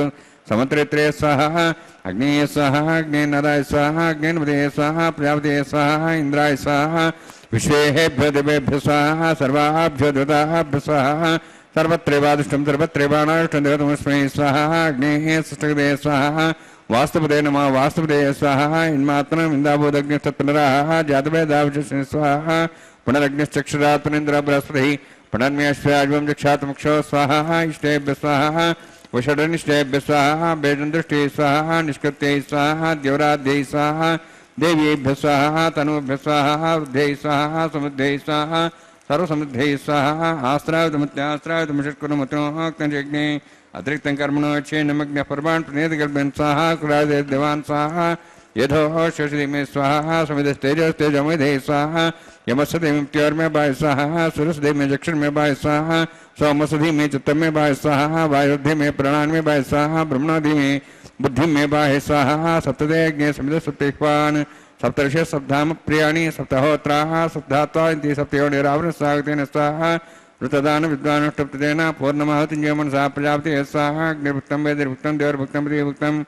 समत्रेत्रे स्वाहा अग्नेय स्वाहा अग्नेन्नदाय स्वाहा अग्नेन्पदे स्वाहा प्रजापते स्वाहा इंद्राय स्वाहा विश्वेभ्यो देवेभ्यो स्वाहा सर्वाभ्यो देवताभ्यो स्वाहा सर्वत्रैवादुष्टं सर्वत्रैवानादुष्टं देवतमस्मै स्वाहा अग्नेः सष्टगते स्वाहा वास्तुपदे नमः वास्तुपदे स्वाहा इन्मात्मनम् इन्दाभूदग्निस्तत्पुनराः जातवेदावचस्मै स्वाहा पुनरग्निश्चक्षुरात् पुनेन्द्रः बृहस्पतिः पुनर्म्यश्वाज्वं जक्षात्मुक्षो स्वाहा इष्टेभ्यः स्वाहा वषडनिष्ठेभ्यः स्वाहा बेजन्दृष्टिः स्वाहा निष्कृत्यै स्वाहा द्यौराध्यै स्वाहा देवीभ्यः स्वाहा तनूभ्यः स्वाहा वृद्ध्यै स्वाहा समुद्ध्यै स्वाहा सर्वसमुद्ध्यै स्वाहा आस्त्रायुधमुत्यास्त्रायुधमुषट्कुरुमुत्रोक्तयज्ञे अतिरिक्तं कर्मणो क्षेन्नमग्नः पर्वान् प्रणेतगर्भन् स्वाहा कुलादेवान् स्वाहा यथो शशि मे स्वाहा समिधस्तेजस्तेजमिधे स्वाहा यमस्वधि मृत्योर्मे बाय स्वाहा सुरसधि में जक्षर में बाय स्वाहा सोमसधि में चित्त में बाय स्वाहा वायुधि में प्राणान में बाय स्वाहा ब्रह्मणाधि में बुद्धि में बाय स्वाहा सप्तदेज्ञ समिध सप्तपान सप्तर्षि सप्ताम प्रियाणि सप्तहोत्राः सप्तात्वा इति सप्तयोनिरावृण स्वागतेन स्वाहा ऋतदान विद्वानुष्टप्तदेन पूर्णमाहुतिञ्जमनसा प्रजापति स्वाहा अग्निर्भुक्तं वेदिर्भुक्तं देवर्भुक्तं प्रियभुक्तं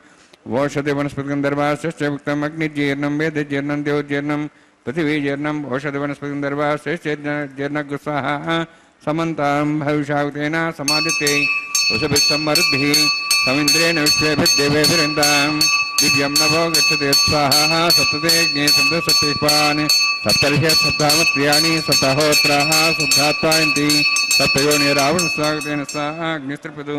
वोषधि वनस्पतिं दर्भाश्च भुक्तं अग्निजीर्णं वेदजीर्णं देवजीर्णं पृथिवीजीर्णं औषधि वनस्पतिं दर्भाश्चैर्जीर्णः स्वाहा समन्तां भविषावतेन समादित्यै वसुभिः समृद्धिः समिन्द्रेण विश्वेभिर्देवेभिरिन्दां दिव्यं नभो गच्छति स्वाहा सप्तदेज्ञे सप्तसप्तपान् सप्तर्षि सप्तामप्रियाणि सप्ताहोत्राः सप्तात्वायन्ति सप्तयोनिरावृण स्वागतेन स्वाहा अग्निस्त्रिपदो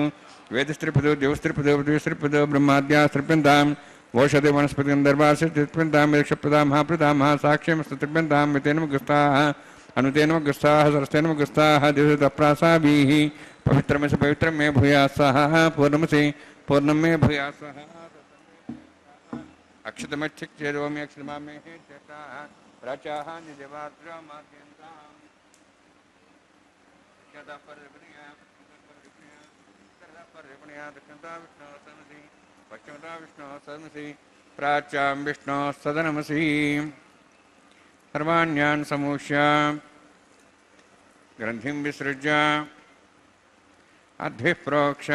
वेदस्त्रिपदो देवस्त्रिपदो पृथ्वीस्त्रिपदो ब्रह्माद्यास्त्रिप्यन्ताम् ओषधि वनस्पतिं दर्भाश्चैर्प्यन्तां यक्षप्रदां महाप्रदां साक्ष्यमस्तृप्यन्तां वितेन मुगस्थाः अनुतेन मुगस्थाः सरस्तेन मुगस्थाः देवतः प्रासाभिः पवित्रं से पवित्रं मे भूयात् स्वाहा पूर्णमसि पूर्णं मे भूयात् स्वाहा अक्षतमच्छिक्षेदोमि अक्षतमामे चेताः प्राचाः निजवात्रमाद्यन्ताम् यदा पर्यपणया दक्षिणता विष्णोः सदनसि पश्चिमता विष्णोः सदनसि प्राच्यां विष्णोः सदनमसि सर्वाण्यान् समूष्य ग्रन्थिं विसृज्य अद्भिः प्रोक्ष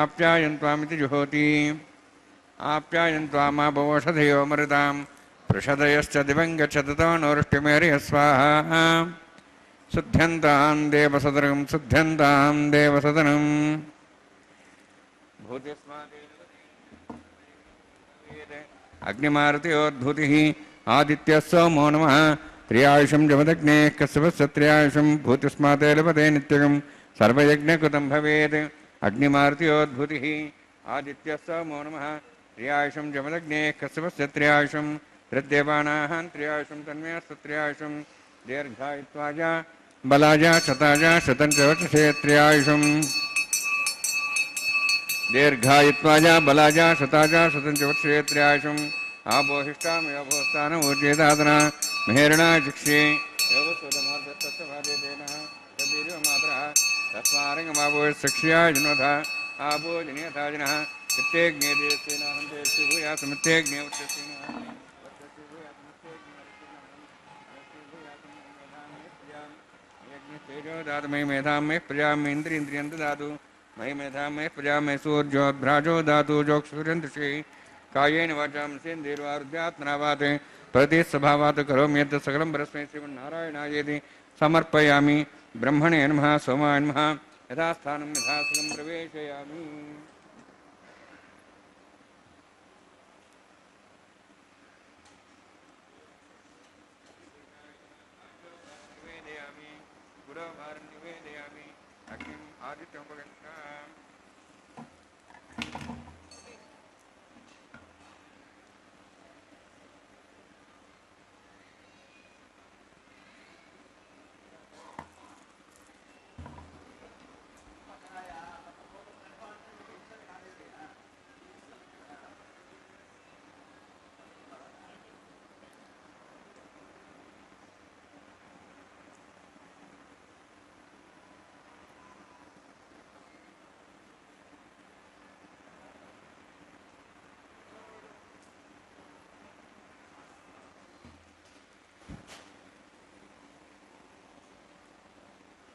आप्यायन्त्वामिति जुहोति आप्यायन्त्वामाभवोषधयो मरुतां प्रषदयश्च दिवं गच्छतो नोरुष्टिमेर्य स्वाहा शुद्ध्यन्तां देवसदनं अग्निमारुत्योद्भूतिः आदित्यः सोमो नमः त्र्यायुषं जमदग्ने कश्यपस्य त्र्यायुषं भूतिस्माते लभते नित्यं सर्वयज्ञकृतं भवेत् अग्निमारुत्योद्भूतिः आदित्यः सोमो नमः त्र्यायुषं जमदग्ने कश्यपस्य त्र्यायुषं त्रिदेवानां त्र्यायुषं तन्मयस्तु त्र्यायुषं दीर्घायुत्वाय बलाय शताय शतं च वचसे त्र्यायुषं दीर्घायुत्वाय बलाय शताय शतं च वचसे त्र्यायुषं आबोहिष्टामेव भोस्तानम् ऊर्जेदादना मेहरणा शिक्षे योगस्वतमार्गतत्त्वभावेदेन तद्वीर्यमात्रः तस्मारङ्गमावो शिक्ष्या जनोध आबो जनियथा जनः चित्तेज्ञे देशेन हन्ते भूया समित्तेज्ञे उच्चस्तेन तेजो दातु मयि मेधां मयि प्रजा मयि इन्द्रियं ददातु मयि मेधां मयि प्रजा मयि सूर्योद्भ्राजो दातु जोक्षुरन्दृषि कायेन वाचां सेन्द्रिर्वा हृदयात्मना वाते प्रतिस्वभावात् करोमि यत् सकलं परस्मै श्रीमन्नारायणायेति समर्पयामि ब्रह्मणे नमः सोमाय नमः यथास्थानं यथासनं प्रवेशयामि निवेदयामि गुरुभारं निवेदयामि अग्निम् आदित्यं भगवन्ताम्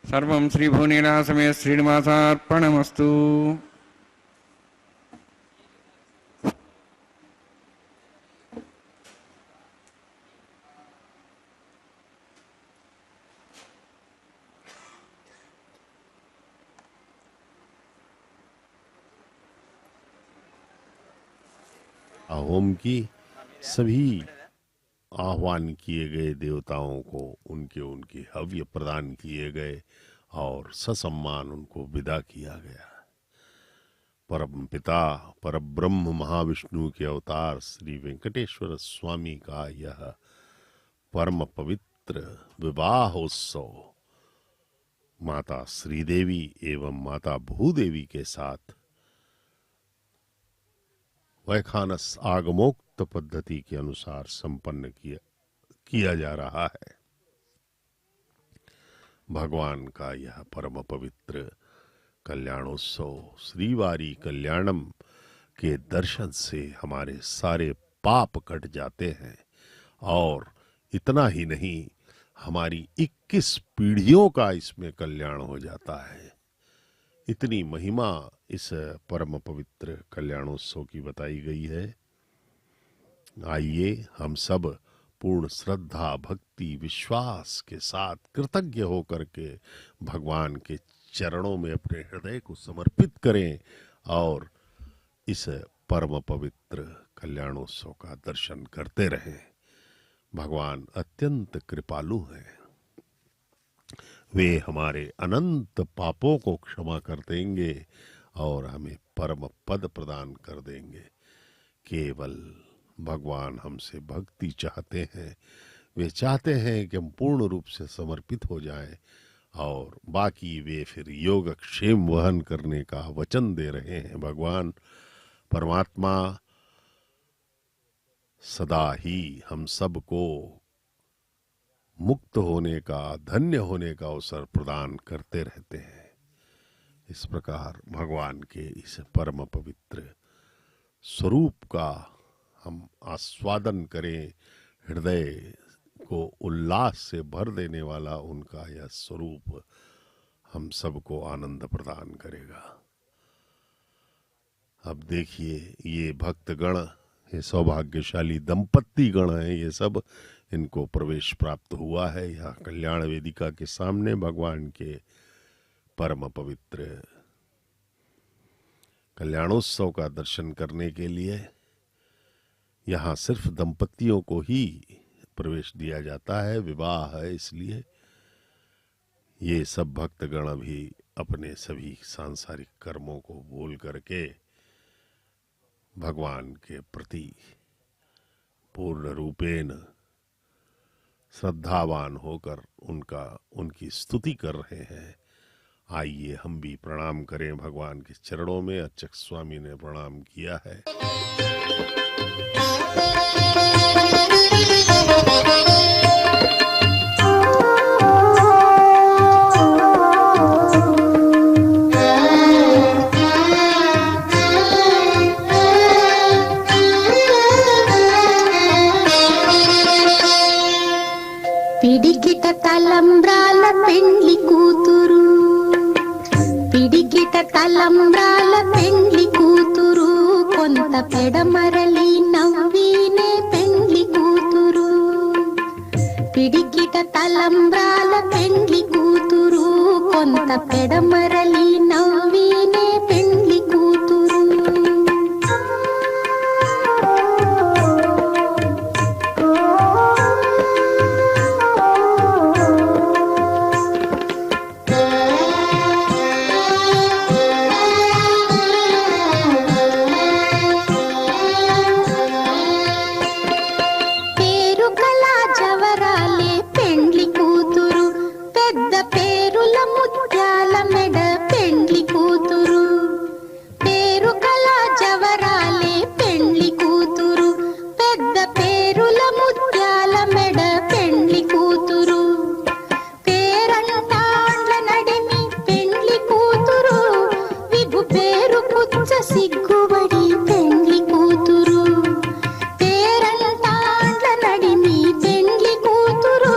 सर्वं श्रीभुवनीलासमेत श्रीनिवासार्पणमस्तु। होम की सभी आह्वान किए गए देवताओं को उनके उनके हव्य प्रदान किए गए और ससम्मान उनको विदा किया गया। परम पिता परब्रह्म महाविष्णु के अवतार श्री वेंकटेश्वर स्वामी का यह परम पवित्र विवाहोत्सव माता श्रीदेवी एवं माता भूदेवी के साथ वैखानस आगमोक्त पद्धति के अनुसार संपन्न किया जा रहा है। भगवान का यह परम पवित्र कल्याणोत्सव श्रीवारी कल्याणम के दर्शन से हमारे सारे पाप कट जाते हैं और इतना ही नहीं हमारी 21 पीढ़ियों का इसमें कल्याण हो जाता है। इतनी महिमा इस परम पवित्र कल्याणोत्सव की बताई गई है। आइए हम सब पूर्ण श्रद्धा भक्ति विश्वास के साथ कृतज्ञ होकर के भगवान के चरणों में अपने हृदय को समर्पित करें और इस परम पवित्र कल्याणोत्सव का दर्शन करते रहें। भगवान अत्यंत कृपालु हैं। वे हमारे अनंत पापों को क्षमा कर देंगे और हमें परम पद प्रदान कर देंगे। केवल भगवान हमसे भक्ति चाहते हैं। वे चाहते हैं कि हम पूर्ण रूप से समर्पित हो जाएं और बाकी वे फिर योगक्षेम वहन करने का वचन दे रहे हैं। भगवान परमात्मा सदा ही हम सबको मुक्त होने का धन्य होने का अवसर प्रदान करते रहते हैं। इस प्रकार भगवान के इस परम पवित्र स्वरूप का हम आस्वादन करें। हृदय को उल्लास से भर देने वाला उनका यह स्वरूप हम सबको आनंद प्रदान करेगा। अब देखिए ये भक्तगण, ये सौभाग्यशाली दंपत्ति गण हैं, ये सब इनको प्रवेश प्राप्त हुआ है यहाँ कल्याण वेदिका के सामने भगवान के परम पवित्र कल्याणोत्सव का दर्शन करने के लिए। यहाँ सिर्फ दंपतियों को ही प्रवेश दिया जाता है, विवाह है, इसलिए ये सब भक्तगण भी अपने सभी सांसारिक कर्मों को भूल करके भगवान के प्रति पूर्ण रूपेण श्रद्धावान होकर उनकी स्तुति कर रहे हैं। आइए हम भी प्रणाम करें भगवान के चरणों में। अर्चक स्वामी ने प्रणाम किया है। పిడికిట తలంబ్రాల పెండ్లి కూతురు తలంబ్రాల పెండ్లి కూతురు కొంత పెడమరలి నవ్వినే పెండ్లి కూతురు పిడికిట తలంబ్రాల పెండ్లి కూతురు కొంత పెడమరలి నవ్వినే పెండ్లి కూతురు సిగ్గుబడి పెండ్లి కూతురు పేరంటాండ్ల నడిమి పెండ్లి కూతురు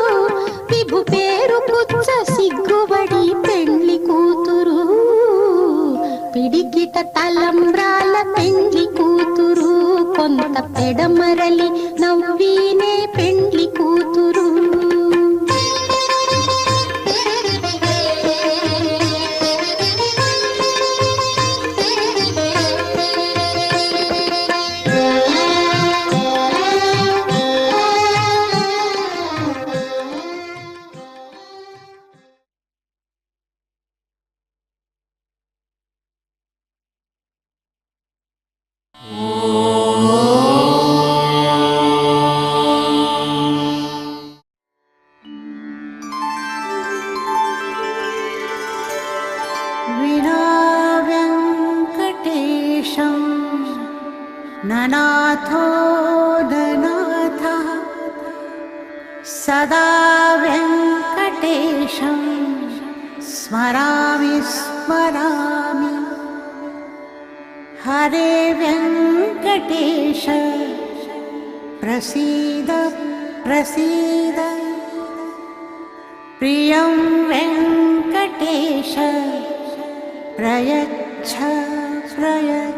విభు పేరు పుచ్చ సిగ్గుబడి పెండ్లి కూతురు పిడికిట తలంబ్రాల పెండ్లి కూతురు కొంత పెడమరలి నవ్వినే పెండ్లి కూతురు ननाथो ननाथः सदा वेङ्कटेशं स्मरामि स्मरामि हरे वेङ्कटेश प्रसीद प्रसीद प्रियं वेङ्कटेश प्रयच्छ प्रयच्छ